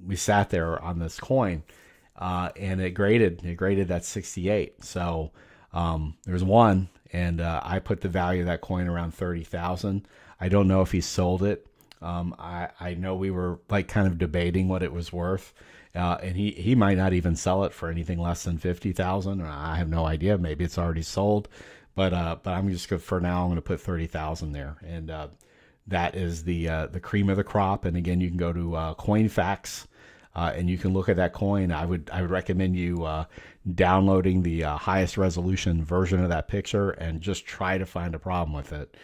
we sat there on this coin, and it graded that 68. So there's one, and I put the value of that coin around 30,000. I don't know if he sold it. I know we were kind of debating what it was worth, and he might not even sell it for anything less than 50,000. I have no idea. Maybe it's already sold, but I'm just good for now. I'm going to put 30,000 there, and that is the cream of the crop. And again, you can go to CoinFacts and you can look at that coin. I would recommend you downloading the highest resolution version of that picture and just try to find a problem with it.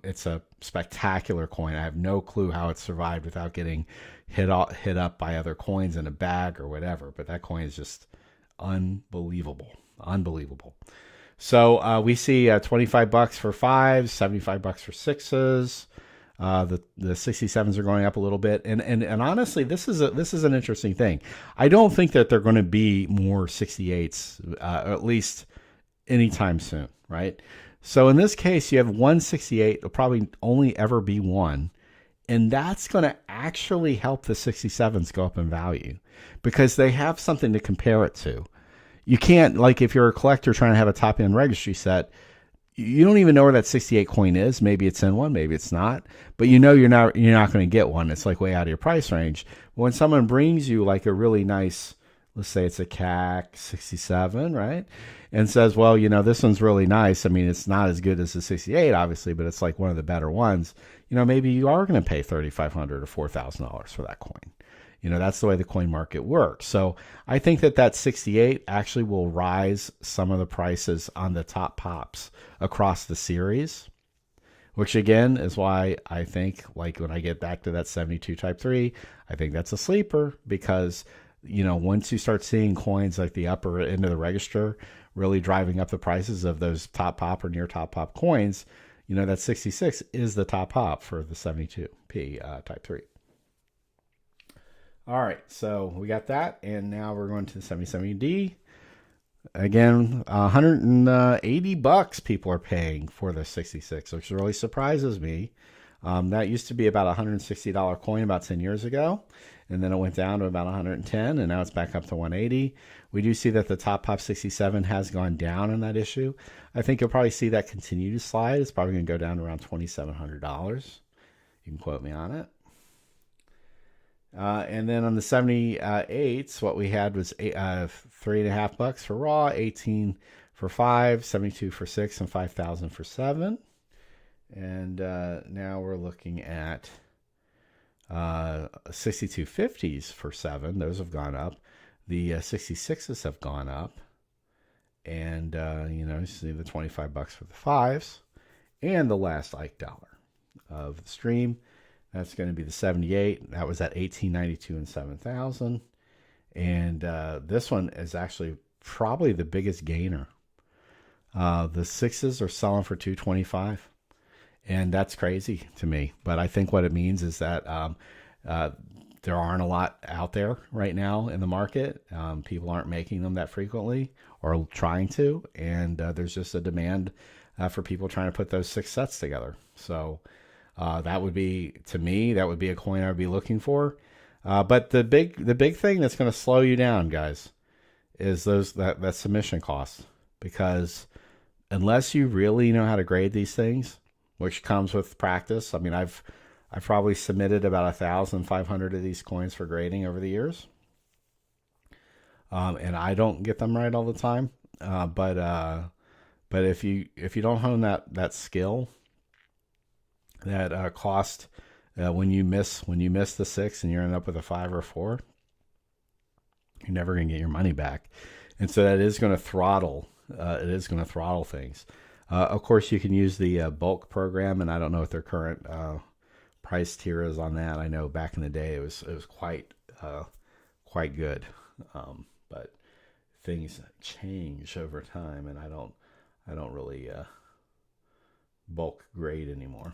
It's a spectacular coin. I have no clue how it survived without getting hit up by other coins in a bag or whatever. But that coin is just unbelievable. So we see $25 for 5s, $75 for 6s. The 67s are going up a little bit, and honestly, this is an interesting thing. I don't think that they're going to be more 68s, at least anytime soon, right? So in this case, you have 168. It'll probably only ever be one, and that's going to actually help the 67s go up in value because they have something to compare it to. You can't, like, if you're a collector trying to have a top end registry set, you don't even know where that 68 coin is. Maybe it's in one, maybe it's not. But you know you're not going to get one. It's like way out of your price range. When someone brings you like a really nice, let's say it's a CAC 67, right? And says, well, this one's really nice. I mean, it's not as good as the 68, obviously, but it's like one of the better ones. Maybe you are going to pay $3,500 or $4,000 for that coin. That's the way the coin market works. So I think that 68 actually will rise some of the prices on the top pops across the series, which again is why I think, like, when I get back to that 72 type 3, I think that's a sleeper because, once you start seeing coins like the upper end of the register really driving up the prices of those top pop or near top pop coins, that 66 is the top pop for the 72p type 3. All right, so we got that, and now we're going to the 77D. Again, $180 people are paying for the 66, which really surprises me. That used to be about a $160 coin about 10 years ago, and then it went down to about 110, and now it's back up to 180. We do see that the top pop 67 has gone down in that issue. I think you'll probably see that continue to slide. It's probably going to go down to around $2,700. You can quote me on it. And then on the 78s, what we had was $3.50 for raw, 18 for 5, 72 for 6, and 5,000 for 7. And now we're looking at 6250s for 7. Those have gone up. The 66s have gone up. And, you see the $25 for the 5s. And the last Ike dollar of the stream. That's going to be the 78. That was at $18.92 and 7,000. And this one is actually probably the biggest gainer. The 6s are selling for $225. And that's crazy to me. But I think what it means is that there aren't a lot out there right now in the market. People aren't making them that frequently or trying to. And there's just a demand for people trying to put those 6 sets together. So that would be, to me, that would be a coin I would be looking for. But the big thing that's going to slow you down, guys, is that submission cost. Because unless you really know how to grade these things, which comes with practice. I mean, I've probably submitted about 1,500 of these coins for grading over the years. And I don't get them right all the time. But if you don't hone that skill, that cost when you miss the 6 and you end up with a 5 or a 4, you're never going to get your money back. And so that is going to throttle. It is going to throttle things. Of course, you can use the bulk program, and I don't know what their current price tier is on that. I know back in the day it was quite good, but things change over time, and I don't really bulk grade anymore.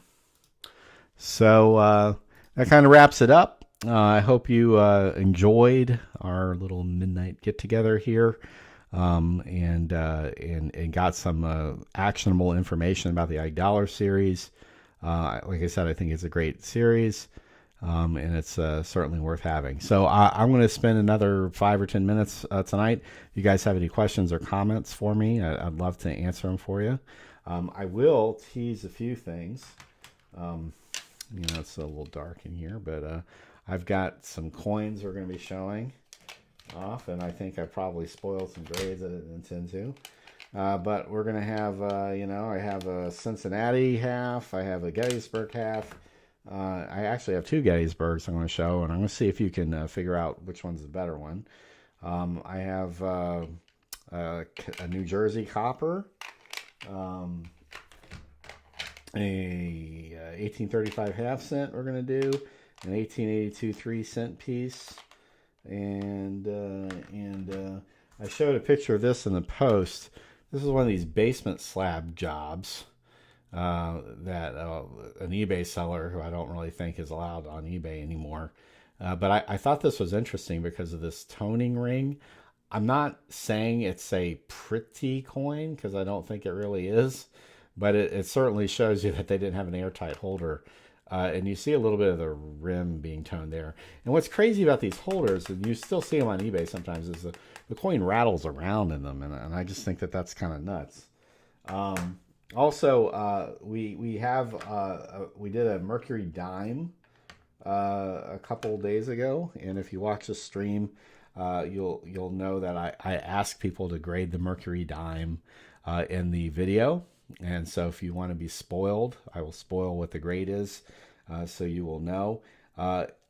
So that kind of wraps it up. I hope you enjoyed our little midnight get together here. And got some actionable information about the $1 series. Like I said, I think it's a great series, and it's certainly worth having. So I'm going to spend another 5 or 10 minutes tonight. If you guys have any questions or comments for me, I'd love to answer them for you. I will tease a few things. It's a little dark in here, but I've got some coins we're going to be showing off, and I think I probably spoiled some grades I didn't intend to. But we're going to have, I have a Cincinnati half, I have a Gettysburg half, I actually have two Gettysburgs I'm going to show, and I'm going to see if you can figure out which one's the better one. I have a New Jersey copper, um, a 1835 half cent we're going to do, an 1882 3-cent piece, and I showed a picture of this in the post. This is one of these basement slab jobs that an eBay seller, who I don't really think is allowed on eBay anymore. But I thought this was interesting because of this toning ring. I'm not saying it's a pretty coin because I don't think it really is, but it certainly shows you that they didn't have an airtight holder. And you see a little bit of the rim being toned there. And what's crazy about these holders, and you still see them on eBay sometimes, is the coin rattles around in them. And I just think that that's kind of nuts. Also, we did a Mercury dime a couple days ago, and if you watch the stream, you'll know that I asked people to grade the Mercury dime in the video, and so if you want to be spoiled, I will spoil what the grade is, so you will know.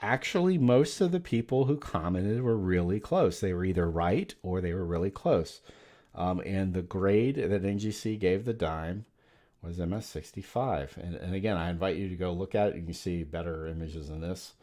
Actually, most of the people who commented were really close. They were either right or they were really close. And the grade that NGC gave the dime was MS65. And again, I invite you to go look at it. You can see better images than this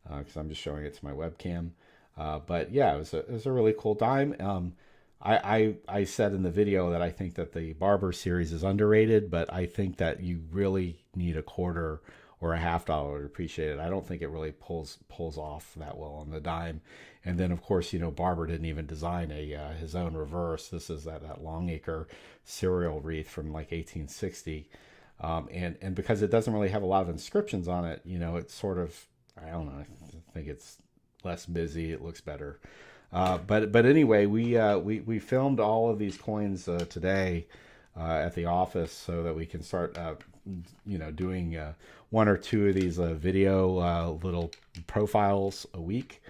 because I'm just showing it to my webcam. But yeah, it was a really cool dime. I said in the video that I think that the Barber series is underrated, but I think that you really need a quarter or a $50 to appreciate it. I don't think it really pulls off that well on the dime. And then, of course, Barber didn't even design his own reverse. This is that Longacre serial wreath from like 1860. And because it doesn't really have a lot of inscriptions on it, it's sort of, I don't know, I think it's less busy. It looks better. But anyway, we filmed all of these coins today at the office so that we can start doing one or two of these video little profiles a week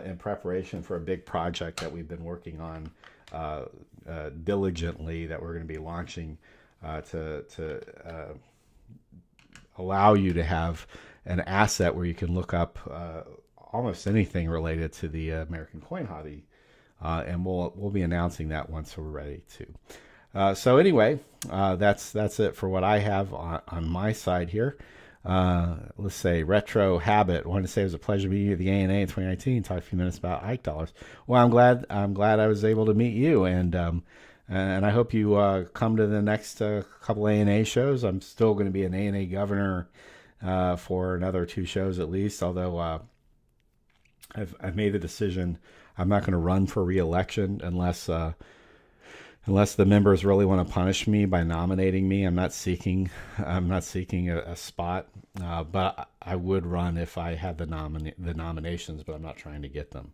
in preparation for a big project that we've been working on diligently, that we're going to be launching to allow you to have an asset where you can look up almost anything related to the American coin hobby, and we'll be announcing that once we're ready to. So anyway, that's it for what I have on my side here. Let's say Retro Habit. I wanted to say it was a pleasure meeting you at the ANA in 2019. Talk a few minutes about Ike dollars. Well, I'm glad I was able to meet you, and I hope you come to the next couple ANA shows. I'm still going to be an ANA governor for another 2 shows at least. Although I've made the decision I'm not going to run for re-election unless the members really want to punish me by nominating me. I'm not seeking a spot, but I would run if I had the nominations, but I'm not trying to get them.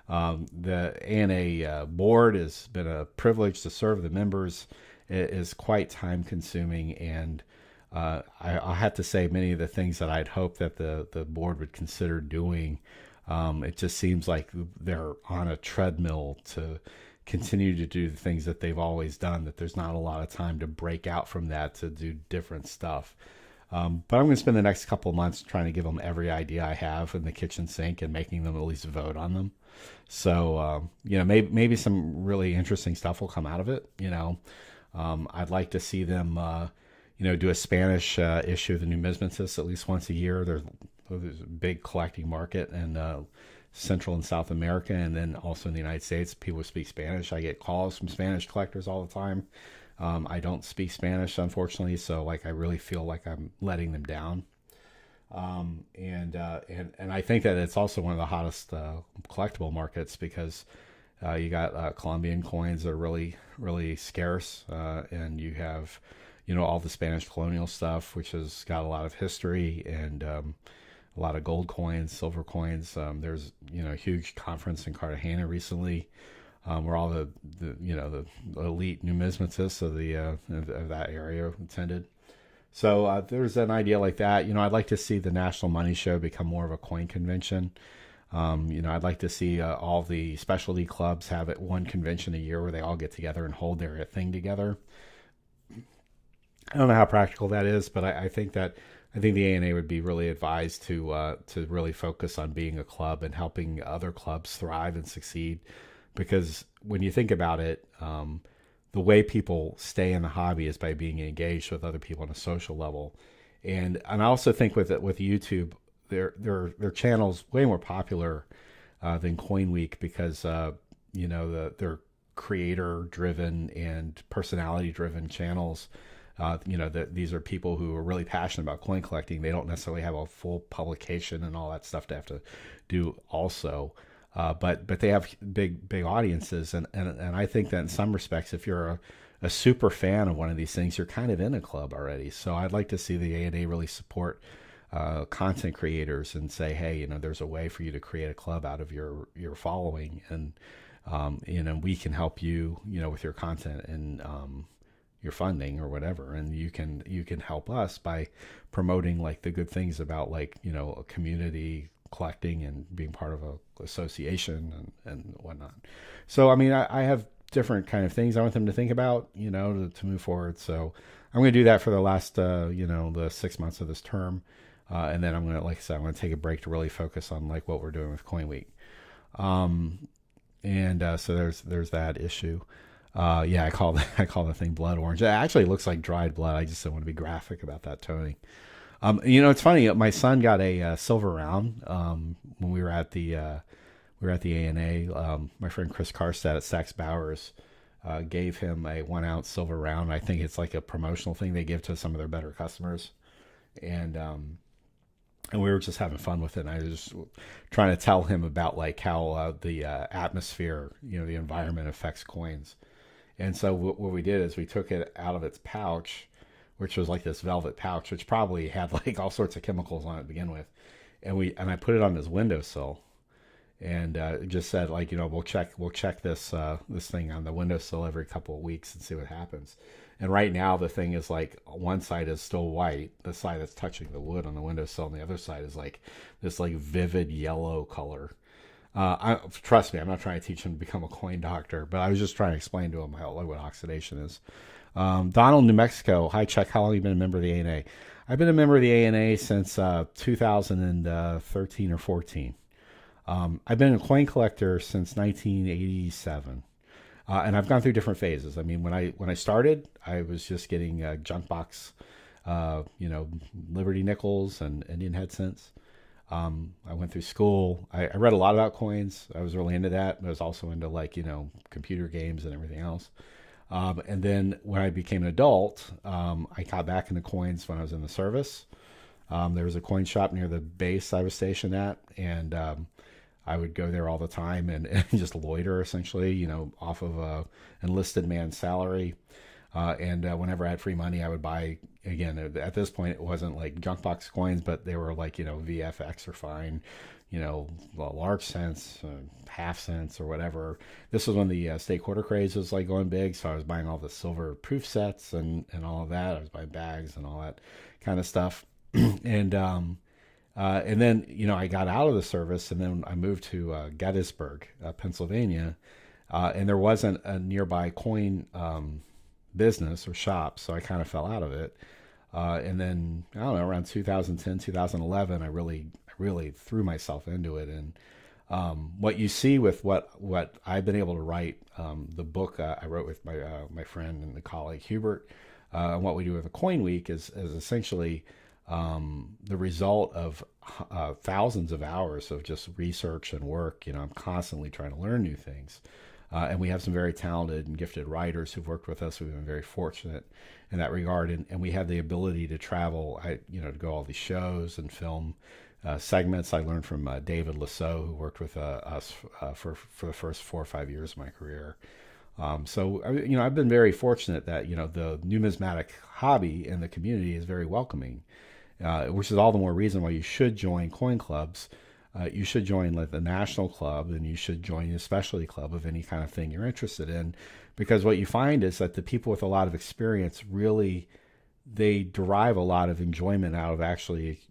The ANA board has been a privilege to serve the members. It is quite time consuming, and I'll have to say many of the things that I'd hoped that the board would consider doing, it just seems like they're on a treadmill to continue to do the things that they've always done, that there's not a lot of time to break out from that to do different stuff. But I'm going to spend the next couple of months trying to give them every idea I have in the kitchen sink and making them at least vote on them. So, maybe some really interesting stuff will come out of it. I'd like to see them, do a Spanish issue of the Numismatists at least once a year. There's a big collecting market in Central and South America, and then also in the United States. People who speak Spanish. I get calls from Spanish collectors all the time. I don't speak Spanish, unfortunately, so I really feel like I'm letting them down. And I think that it's also one of the hottest collectible markets because you got Colombian coins that are really, really scarce, and you have, all the Spanish colonial stuff, which has got a lot of history, and a lot of gold coins, silver coins. There's a huge conference in Cartagena recently, where all the elite numismatists of that area attended. So there's an idea like that. I'd like to see the National Money Show become more of a coin convention. I'd like to see all the specialty clubs have one convention a year where they all get together and hold their thing together. I don't know how practical that is, but I think the ANA would be really advised to really focus on being a club and helping other clubs thrive and succeed. Because when you think about it, the way people stay in the hobby is by being engaged with other people on a social level. And I also think with YouTube, their channel's way more popular than CoinWeek because they're creator driven and personality driven channels. These are people who are really passionate about coin collecting. They don't necessarily have a full publication and all that stuff to have to do also. But they have big audiences, and I think that in some respects, if you're a super fan of one of these things, you're kind of in a club already. So I'd like to see the ANA really support content creators and say, hey, there's a way for you to create a club out of your following, and we can help you, with your content and your funding or whatever, and you can help us by promoting like the good things about like a community collecting and being part of a association and whatnot. So I mean, I have different kind of things I want them to think about, to move forward. So I'm going to do that for the last the 6 months of this term, and then I'm going to, like I said, I'm going to take a break to really focus on like what we're doing with CoinWeek. So there's that issue. I call the thing blood orange. It actually looks like dried blood. I just don't want to be graphic about that toning. It's funny. My son got a silver round when we were at the ANA. My friend Chris Karstad at Sachs Bowers gave him a 1 ounce silver round. I think it's like a promotional thing they give to some of their better customers, and we were just having fun with it. And I was just trying to tell him about like how the atmosphere, the environment affects coins. And so what we did is we took it out of its pouch, which was like this velvet pouch, which probably had like all sorts of chemicals on it to begin with. And I put it on his windowsill, and it just said like, we'll check this thing on the windowsill every couple of weeks and see what happens. And right now the thing is like one side is still white, the side that's touching the wood on the windowsill, and the other side is like this like vivid yellow color. Trust me, I'm not trying to teach him to become a coin doctor, but I was just trying to explain to him what oxidation is. Donald, New Mexico. Hi, Chuck. How long have you been a member of the ANA? I've been a member of the ANA since 2013 or 14. I've been a coin collector since 1987. And I've gone through different phases. I mean, when I started, I was just getting junk box, Liberty nickels and Indian head cents. I went through school. I read a lot about coins. I was really into that. I was also into like, computer games and everything else. And then when I became an adult, I got back into coins when I was in the service. There was a coin shop near the base I was stationed at, and I would go there all the time and just loiter essentially, off of a enlisted man's salary. And whenever I had free money, I would buy, again, at this point, it wasn't like junk box coins, but they were like, VFX or fine, large cents, half cents or whatever. This was when the state quarter craze was like going big. So I was buying all the silver proof sets and all of that. I was buying bags and all that kind of stuff. And then, I got out of the service, and then I moved to Gettysburg, Pennsylvania. And there wasn't a nearby coin business or shop, so I kind of fell out of it. And then, I don't know, around 2010, 2011, I really threw myself into it. And what you see with what I've been able to write, the book I wrote with my friend and the colleague Hubert, and what we do with the CoinWeek is essentially the result of thousands of hours of just research and work. I'm constantly trying to learn new things. And we have some very talented and gifted writers who've worked with us. We've been very fortunate in that regard. And we have the ability to travel, to go all these shows and film segments. I learned from David Lasso, who worked with us for the first 4 or 5 years of my career. So I've been very fortunate that, the numismatic hobby and the community is very welcoming, which is all the more reason why you should join coin clubs. You should join like the national club, and you should join the specialty club of any kind of thing you're interested in, because what you find is that the people with a lot of experience really, they derive a lot of enjoyment out of actually,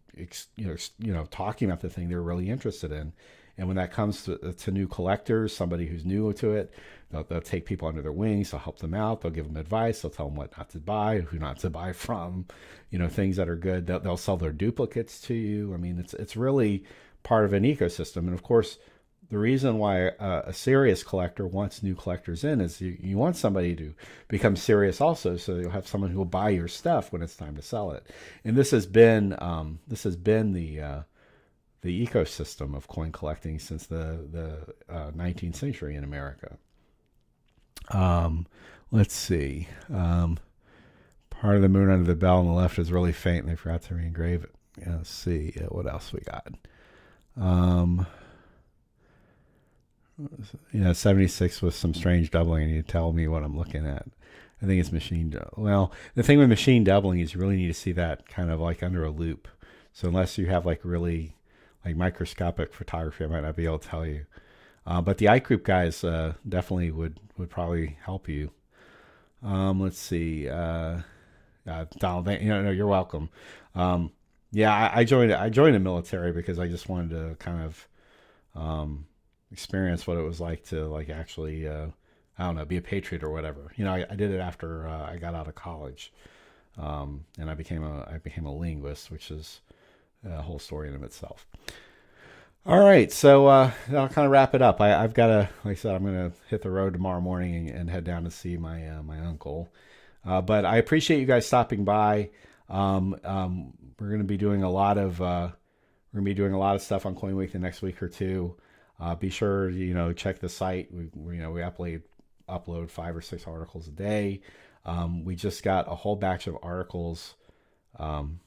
talking about the thing they're really interested in. And when that comes to new collectors, somebody who's new to it, they'll take people under their wings. They'll help them out. They'll give them advice. They'll tell them what not to buy, who not to buy from, things that are good. They'll sell their duplicates to you. I mean, it's really part of an ecosystem. And of course, the reason why a serious collector wants new collectors in is you want somebody to become serious also, so you'll have someone who will buy your stuff when it's time to sell it. And this has been the ecosystem of coin collecting since the 19th century in America. Let's see. Part of the moon under the bell on the left is really faint, and they forgot to re-engrave it. Yeah, let's see what else we got. 76 with some strange doubling, and you tell me what I'm looking at. I think it's machine. Well, the thing with machine doubling is you really need to see that kind of like under a loop. So unless you have like really like microscopic photography, I might not be able to tell you. But the iGroup guys definitely would probably help you. Let's see. Donald, you're welcome. I joined the military because I just wanted to kind of experience what it was like to like actually be a patriot or whatever. I did it after I got out of college, and I became a linguist, which is a whole story in of itself. All right, so I'll kind of wrap it up. I've got to, like I said, I'm going to hit the road tomorrow morning and head down to see my uncle. But I appreciate you guys stopping by. We're going to be doing a lot of stuff on CoinWeek the next week or two. Be sure check the site. We upload 5 or 6 articles a day. We just got a whole batch of articles. Hold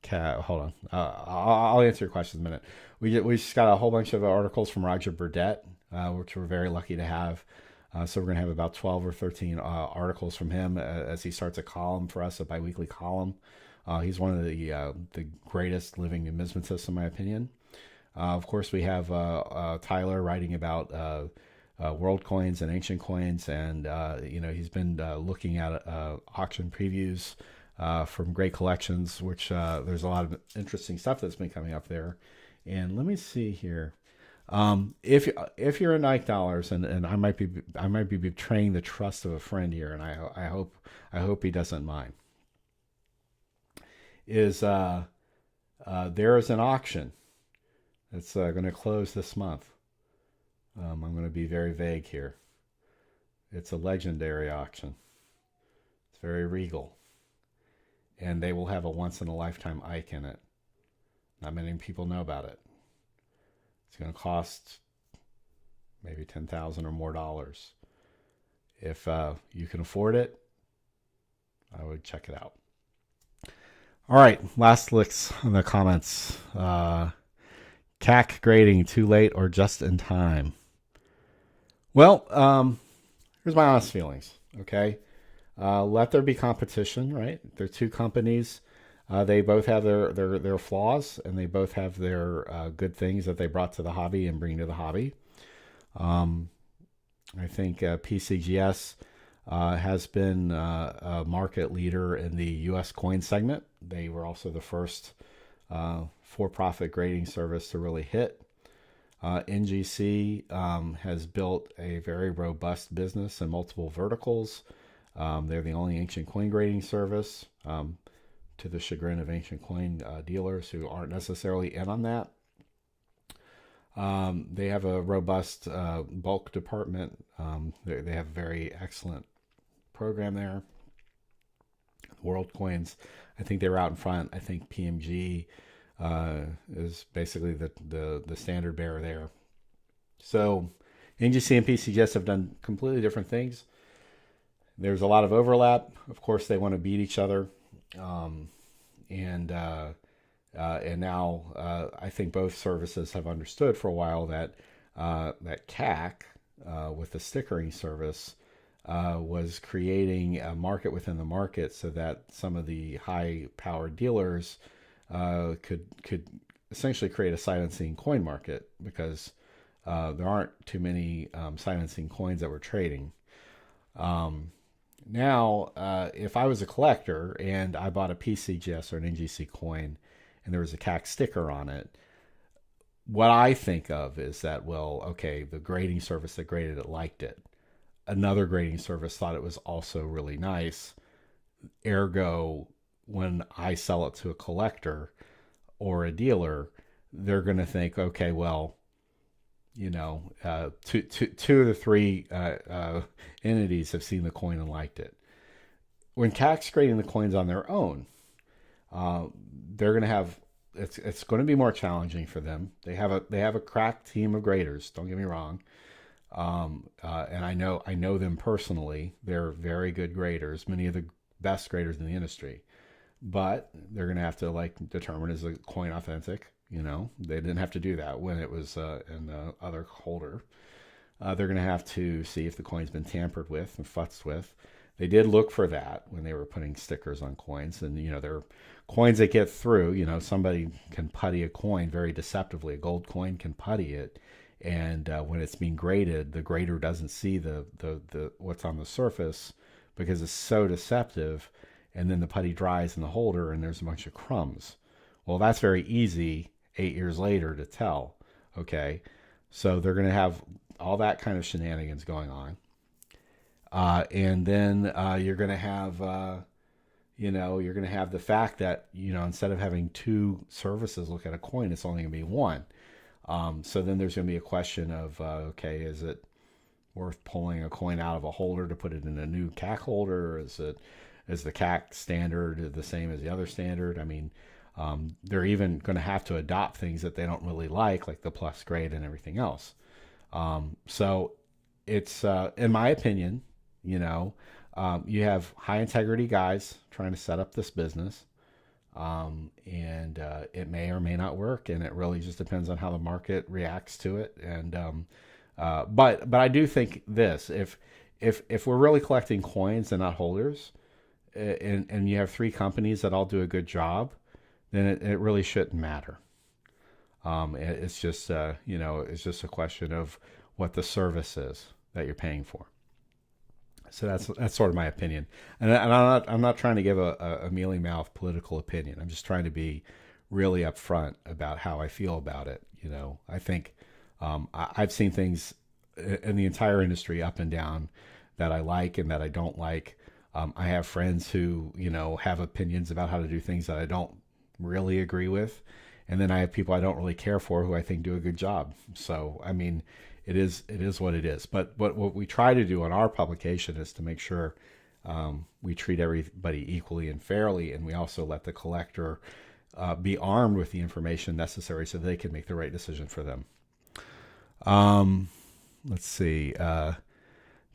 on. I'll answer your question in a minute. We just got a whole bunch of articles from Roger Burdett, which we're very lucky to have. So we're going to have about 12 or 13 articles from him as he starts a column for us, a biweekly column. He's one of the greatest living numismatists, in my opinion. Of course, we have Tyler writing about world coins and ancient coins, and he's been looking at auction previews from great collections, which there's a lot of interesting stuff that's been coming up there. And let me see here. If you're in Nike dollars, and I might be betraying the trust of a friend here, and I hope he doesn't mind. There is an auction that's going to close this month. I'm going to be very vague here. It's a legendary auction. It's very regal, and they will have a once-in-a-lifetime Ike in it. Not many people know about it. It's going to cost maybe $10,000 or more dollars. If you can afford it, I would check it out. All right, last licks on the comments. CAC grading, too late or just in time? Well, here's my honest feelings, okay? Let there be competition, right? They're two companies. They both have their flaws, and they both have their good things that they brought to the hobby and bring to the hobby. I think PCGS has been a market leader in the U.S. coin segment. They were also the first for-profit grading service to really hit. NGC has built a very robust business in multiple verticals. They're the only ancient coin grading service, to the chagrin of ancient coin dealers who aren't necessarily in on that. They have a robust bulk department. They have a very excellent program there. World Coins, I think they were out in front. I think PMG is basically the standard bearer there. So NGC and PCGS have done completely different things. There's a lot of overlap. Of course, they want to beat each other. And now I think both services have understood for a while that CAC with the stickering service was creating a market within the market, so that some of the high-powered dealers could essentially create a sight unseen coin market, because there aren't too many sight unseen coins that we're trading. Now, if I was a collector and I bought a PCGS or an NGC coin and there was a CAC sticker on it, what I think of is that, well, okay, the grading service that graded it liked it. Another grading service thought it was also really nice. Ergo, when I sell it to a collector or a dealer, they're going to think, okay, well, two of the three entities have seen the coin and liked it. When tax grading the coins on their own, they're going to have it's going to be more challenging for them. They have a crack team of graders. Don't get me wrong, and I know them personally. They're very good graders, many of the best graders in the industry. But they're going to have to determine, is the coin authentic. They didn't have to do that when it was in the other holder. They're going to have to see if the coin's been tampered with and futzed with. They did look for that when they were putting stickers on coins. And, there are coins that get through. Somebody can putty a coin very deceptively. A gold coin can putty it. And when it's being graded, the grader doesn't see the what's on the surface because it's so deceptive. And then the putty dries in the holder and there's a bunch of crumbs. Well, that's very easy 8 years later to tell. Okay. So they're going to have all that kind of shenanigans going on. And then you're going to have, you're going to have the fact that, instead of having two services look at a coin, it's only going to be one. So then there's going to be a question of, okay, is it worth pulling a coin out of a holder to put it in a new CAC holder? Is the CAC standard the same as the other standard? I mean, they're even going to have to adopt things that they don't really like the plus grade and everything else. So it's, in my opinion, you have high integrity guys trying to set up this business. And it may or may not work, and it really just depends on how the market reacts to it. And but I do think this: if we're really collecting coins and not holders, and you have three companies that all do a good job, then it really shouldn't matter. It's just it's just a question of what the service is that you're paying for. So that's sort of my opinion, and I'm not trying to give a mealy mouth political opinion. I'm just trying to be really upfront about how I feel about it. I think I've seen things in the entire industry up and down that I like and that I don't like. I have friends who have opinions about how to do things that I don't really agree with, and then I have people I don't really care for who I think do a good job. So I mean, it is what it is. But what we try to do on our publication is to make sure we treat everybody equally and fairly, and we also let the collector be armed with the information necessary so they can make the right decision for them. Let's see.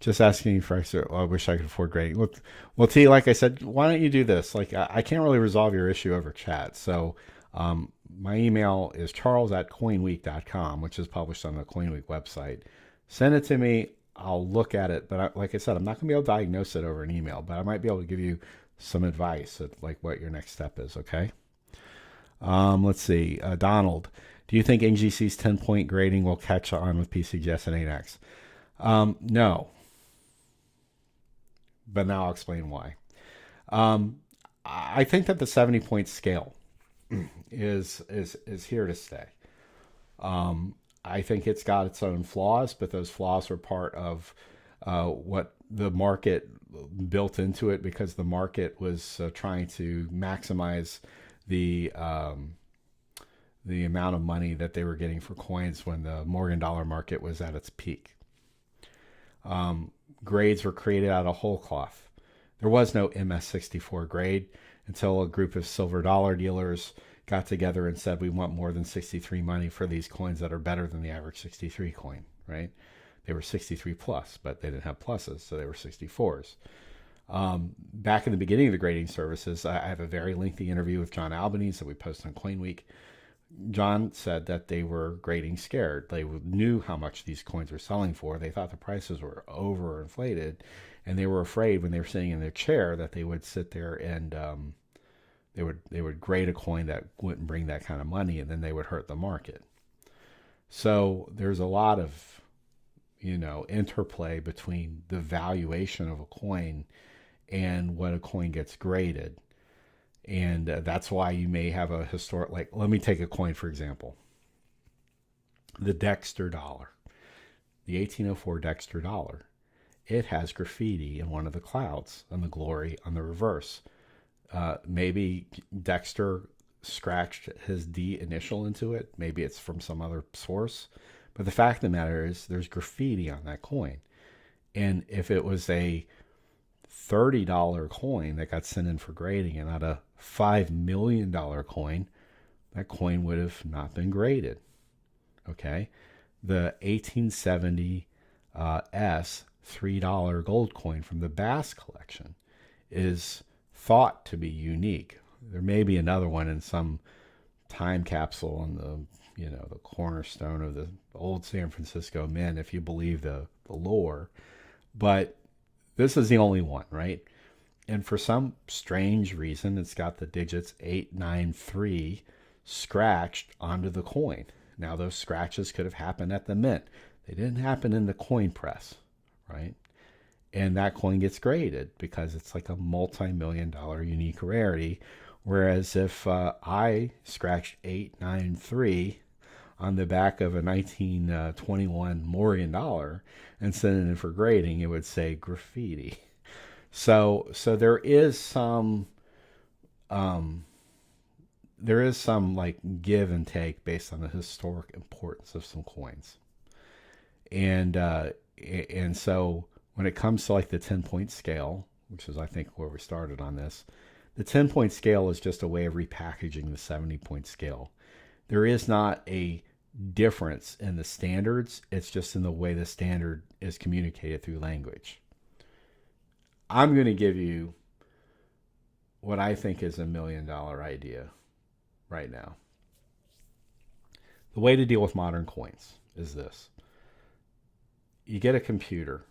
Just asking for extra. I wish I could afford grading. Well, T, like I said, why don't you do this? I can't really resolve your issue over chat. So my email is charles@coinweek.com, which is published on the CoinWeek website. Send it to me. I'll look at it. But like I said, I'm not going to be able to diagnose it over an email, but I might be able to give you some advice of what your next step is. Okay. Let's see. Donald, do you think NGC's 10-point grading will catch on with PCGS and 8X? No. But now I'll explain why. I think that the 70-point scale is here to stay. I think it's got its own flaws, but those flaws were part of what the market built into it, because the market was trying to maximize the amount of money that they were getting for coins when the Morgan dollar market was at its peak. Grades were created out of whole cloth. There was no MS64 grade until a group of silver dollar dealers got together and said, we want more than 63 money for these coins that are better than the average 63 coin, right? They were 63 plus, but they didn't have pluses, so they were 64s. Back in the beginning of the grading services, I have a very lengthy interview with John Albanese that we post on CoinWeek. John said that they were grading scared. They knew how much these coins were selling for. They thought the prices were overinflated, and they were afraid when they were sitting in their chair that they would sit there and they would grade a coin that wouldn't bring that kind of money, and then they would hurt the market. So there's a lot of interplay between the valuation of a coin and what a coin gets graded. And that's why you may have a historic, let me take a coin, for example. The Dexter dollar, the 1804 Dexter dollar, it has graffiti in one of the clouds on the glory on the reverse. Maybe Dexter scratched his D initial into it. Maybe it's from some other source. But the fact of the matter is there's graffiti on that coin. And if it was a $30 coin that got sent in for grading and not a $5 million coin, that coin would have not been graded. Okay? The 1870 S $3 gold coin from the Bass collection is thought to be unique. There may be another one in some time capsule on the cornerstone of the old San Francisco Mint, if you believe the lore. But this is the only one, right? And for some strange reason, it's got the digits 893 scratched onto the coin. Now, those scratches could have happened at the mint. They didn't happen in the coin press, right? And that coin gets graded because it's like a multi-million-dollar unique rarity. Whereas if I scratched 893 on the back of a 1921 Morian dollar and sent it in for grading, it would say graffiti. So there is some like give and take based on the historic importance of some coins, and so when it comes to like the 10-point scale, which is I think where we started on this, the 10-point scale is just a way of repackaging the 70-point scale. There is not a difference in the standards. It's just in the way the standard is communicated through language. I'm going to give you what I think is $1 million idea right now. The way to deal with modern coins is this. You get a computer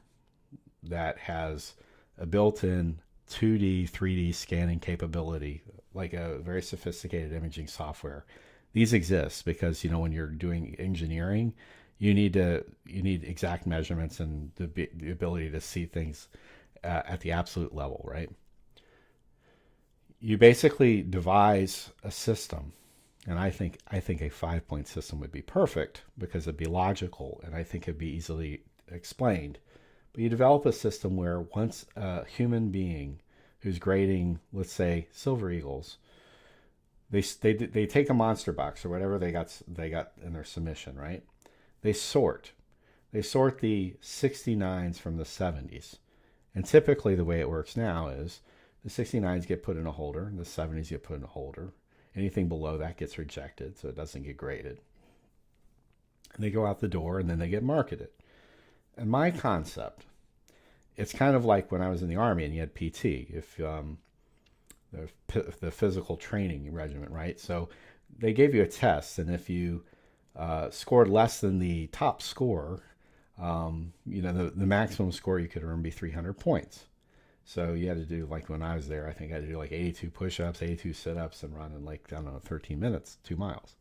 that has a built-in 2D, 3D scanning capability, like a very sophisticated imaging software. These exist because, when you're doing engineering, you need exact measurements and the ability to see things at the absolute level, right? You basically devise a system, and I think a 5-point system would be perfect because it'd be logical, and I think it'd be easily explained. But you develop a system where once a human being who's grading, let's say, silver eagles, they take a monster box or whatever they got in their submission, right? They sort the 69s from the 70s. And typically the way it works now is the 69s get put in a holder and the 70s get put in a holder. Anything below that gets rejected, so it doesn't get graded. And they go out the door and then they get marketed. And my concept, it's kind of like when I was in the Army and you had PT, if the physical training regiment, right? So they gave you a test, and if you scored less than the top score, the maximum score you could earn would be 300 points. So you had to do, like when I was there, I think I had to do like 82 push-ups, 82 sit-ups, and run in 13 minutes, 2 miles.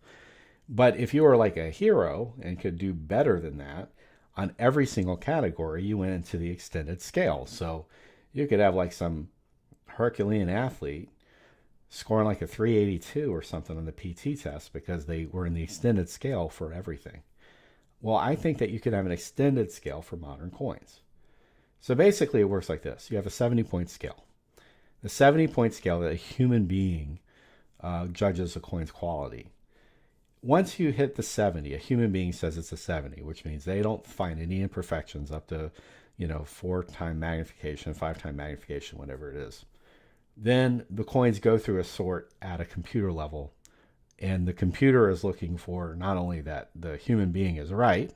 But if you were like a hero and could do better than that, on every single category, you went into the extended scale. So you could have like some Herculean athlete scoring like a 382 or something on the PT test because they were in the extended scale for everything. Well, I think that you could have an extended scale for modern coins. So basically it works like this. You have a 70-point scale. The 70-point scale that a human being judges a coin's quality. Once you hit the 70, a human being says it's a 70, which means they don't find any imperfections up to, 4-time magnification, 5-time magnification, whatever it is. Then the coins go through a sort at a computer level, and the computer is looking for not only that the human being is right,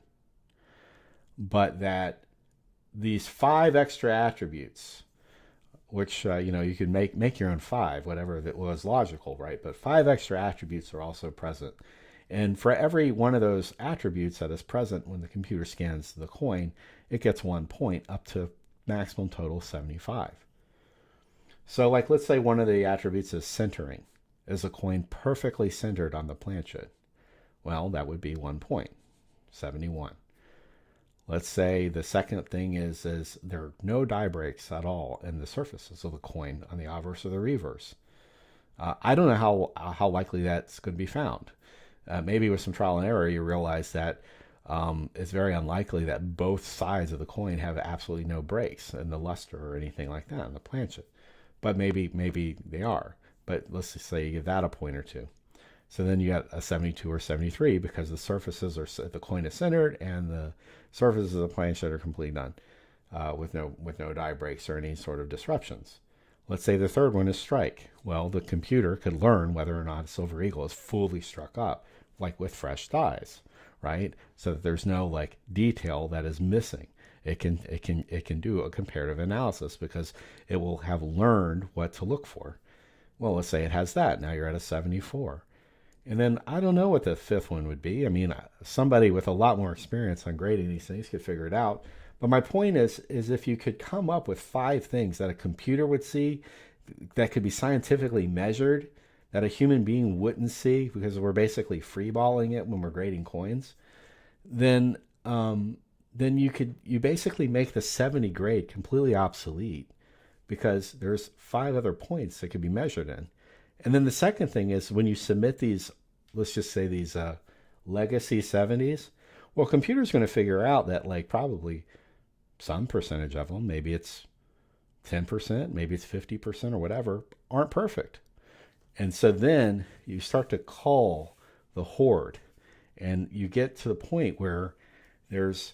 but that these 5 extra attributes, which, you can make your own 5, whatever that was logical, right? But 5 extra attributes are also present. And for every one of those attributes that is present when the computer scans the coin, it gets 1 point up to maximum total 75. So like, let's say one of the attributes is centering. Is a coin perfectly centered on the planchette? Well, that would be 1 point, 71. Let's say the second thing is there are no die breaks at all in the surfaces of the coin on the obverse or the reverse. I don't know how likely that's going to be found. maybe with some trial and error, you realize that it's very unlikely that both sides of the coin have absolutely no breaks in the luster or anything like that in the planchet. But maybe they are. But let's just say you give that a point or two. So then you got a 72 or 73 because the surfaces are, the coin is centered and the surfaces of the planchet are completely done with no die breaks or any sort of disruptions. Let's say the third one is strike. Well, the computer could learn whether or not a silver eagle is fully struck up, like with fresh dies, right? So that there's no like detail that is missing. It can do a comparative analysis because it will have learned what to look for. Well, let's say it has that. Now you're at a 74. And then I don't know what the fifth one would be. I mean, somebody with a lot more experience on grading these things could figure it out. But my point is if you could come up with 5 things that a computer would see that could be scientifically measured that a human being wouldn't see because we're basically freeballing it when we're grading coins, then you basically make the 70 grade completely obsolete because there's 5 other points that could be measured in. And then the second thing is when you submit these, let's just say these legacy 70s, well, computer's going to figure out that like probably some percentage of them, maybe it's 10%, maybe it's 50% or whatever, aren't perfect. And so then you start to cull the horde and you get to the point where there's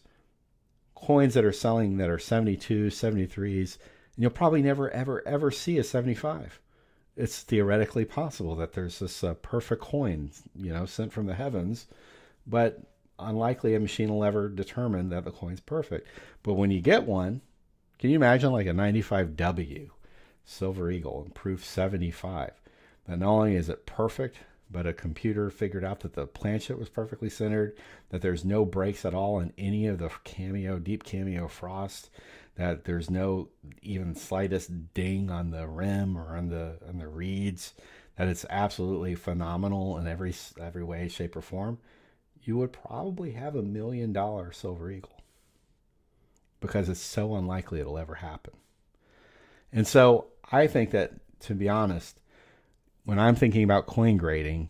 coins that are selling that are 72, 73s, and you'll probably never, ever, ever see a 75. It's theoretically possible that there's this perfect coin, sent from the heavens, but unlikely a machine will ever determine that the coin's perfect. But when you get one, can you imagine like a 95W Silver Eagle in proof 75? That not only is it perfect, but a computer figured out that the planchet was perfectly centered, that there's no breaks at all in any of the deep cameo frost, that there's no even slightest ding on the rim or on the reeds, that it's absolutely phenomenal in every way, shape, or form, you would probably have $1 million Silver Eagle because it's so unlikely it'll ever happen. And so I think that, to be honest, when I'm thinking about coin grading,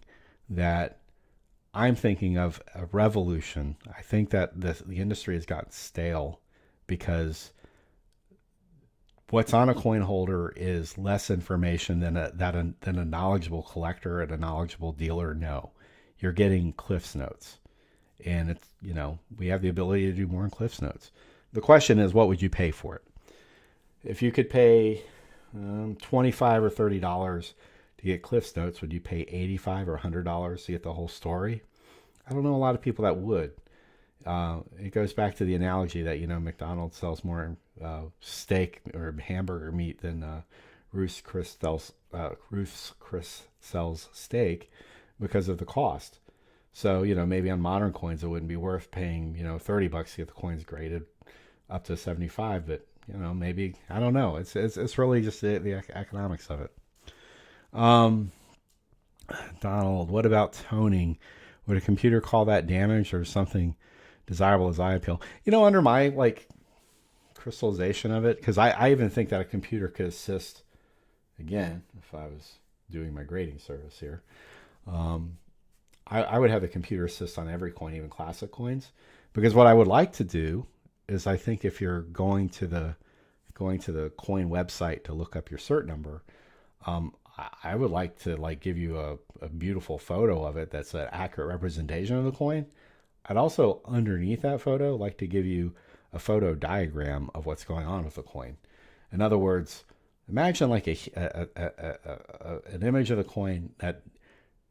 that I'm thinking of a revolution. I think that the industry has gotten stale because what's on a coin holder is less information than a knowledgeable collector and a knowledgeable dealer know. You're getting Cliff's Notes, and it's we have the ability to do more in Cliff's Notes. The question is, what would you pay for it? If you could pay $25 or $30 to get Cliff's Notes, would you pay $85 or $100 to get the whole story? I don't know a lot of people that would. It goes back to the analogy that McDonald's sells more steak or hamburger meat than Ruth's Chris sells steak because of the cost. So maybe on modern coins it wouldn't be worth paying $30 to get the coins graded up to 75, but maybe, I don't know. It's really just the economics of it. Donald, what about toning? Would a computer call that damage or something desirable as eye appeal? Under my crystallization of it, because I even think that a computer could assist, again, if I was doing my grading service here, I would have the computer assist on every coin, even classic coins, because what I would like to do is, I think if you're going to the coin website to look up your cert number, I would like to give you a beautiful photo of it that's an accurate representation of the coin. I'd also, underneath that photo, like to give you a photo diagram of what's going on with the coin. In other words, imagine like an image of the coin that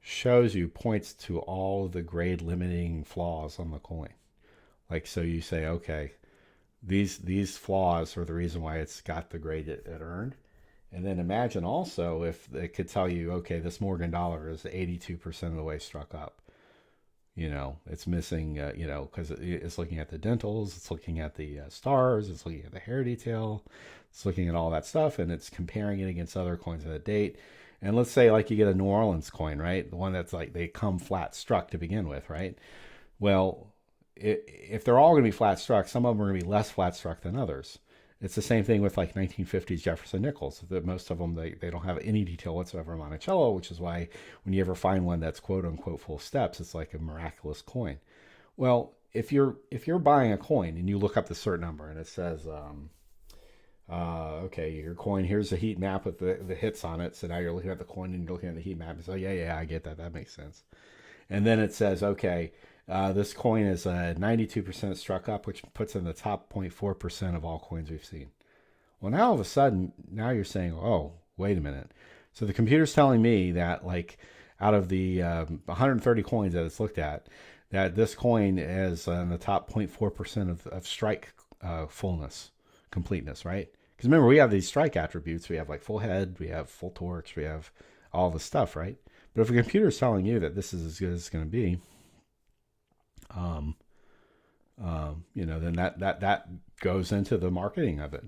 shows you, points to all of the grade limiting flaws on the coin. So you say, okay, these flaws are the reason why it's got the grade it earned. And then imagine also if it could tell you, okay, this Morgan dollar is 82% of the way struck up. It's missing, because it's looking at the dentals, it's looking at the stars, it's looking at the hair detail, it's looking at all that stuff, and it's comparing it against other coins of that date. And let's say you get a New Orleans coin, right? The one that's they come flat struck to begin with, right? Well, if they're all going to be flat struck, some of them are going to be less flat struck than others. It's the same thing with like 1950s Jefferson nickels. Most of them, they don't have any detail whatsoever on Monticello, which is why when you ever find one that's quote unquote full steps, it's like a miraculous coin. Well, if you're buying a coin and you look up the cert number and it says, okay, your coin, here's a heat map with the hits on it. So now you're looking at the coin and you're looking at the heat map and so yeah, I get that. That makes sense. And then it says, okay, this coin is 92% struck up, which puts in the top 0.4% of all coins we've seen. Well, now all of a sudden, now you're saying, oh, wait a minute. So the computer's telling me that, like, out of the 130 coins that it's looked at, that this coin is in the top 0.4% of strike fullness, completeness, right? Because remember, we have these strike attributes. We have like full head, we have full torques, we have all the stuff, right? But if a computer is telling you that this is as good as it's going to be, then that goes into the marketing of it.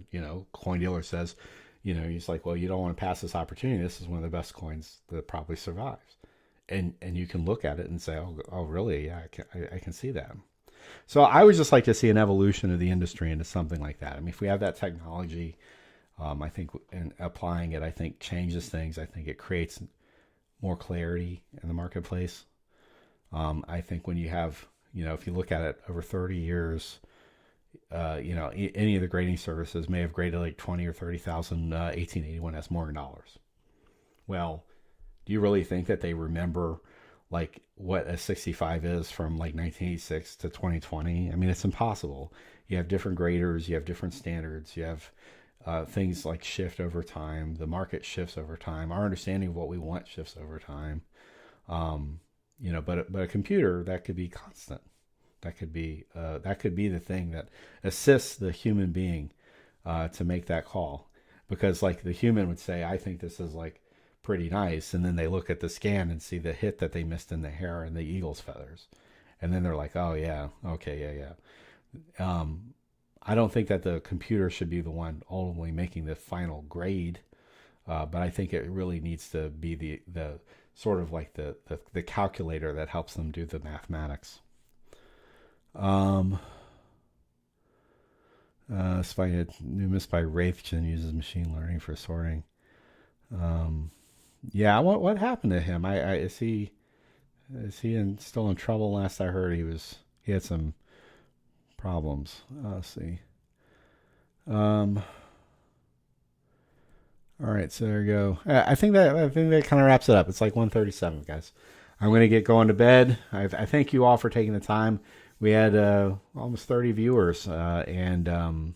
Coin dealer says, he's like, well, you don't want to pass this opportunity. This is one of the best coins that probably survives. And you can look at it and say, oh really? Yeah, I can see that. So I would just like to see an evolution of the industry into something like that. I mean, if we have that technology, I think, and applying it, I think changes things. I think it creates more clarity in the marketplace. I think when you have, if you look at it over 30 years, any of the grading services may have graded like 20 or 30,000 1881 S Morgan dollars. Well, do you really think that they remember like what a 65 is from like 1986 to 2020? I mean, it's impossible. You have different graders, you have different standards, you have things like shift over time. The market shifts over time. Our understanding of what we want shifts over time. But a computer, that could be constant. That could be the thing that assists the human being to make that call. Because like the human would say, I think this is like pretty nice, and then they look at the scan and see the hit that they missed in the hair and the eagle's feathers, and then they're like, oh yeah, okay, yeah. I don't think that the computer should be the one ultimately making the final grade, but I think it really needs to be the sort of like the calculator that helps them do the mathematics. Numis by Raytheon uses machine learning for sorting. Yeah, what happened to him? Is he still in trouble? Last I heard, he had some problems. Let's see. All right, so there you go. I think that kind of wraps it up. It's like 1:37, guys. I'm gonna get going to bed. I thank you all for taking the time. We had almost 30 viewers, and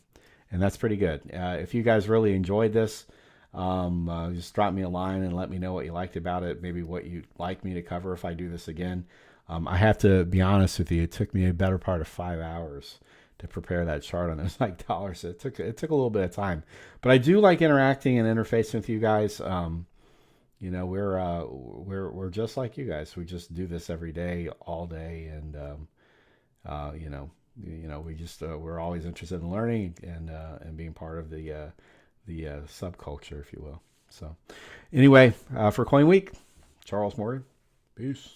that's pretty good. If you guys really enjoyed this, just drop me a line and let me know what you liked about it. Maybe what you'd like me to cover if I do this again. I have to be honest with you. It took me a better part of 5 hours to prepare that chart on those like dollars. So it took a little bit of time, but I do like interacting and interfacing with you guys. We're just like you guys. We just do this every day, all day, and we just we're always interested in learning and being part of the subculture, if you will. So, anyway, for CoinWeek, Charles Morgan, peace.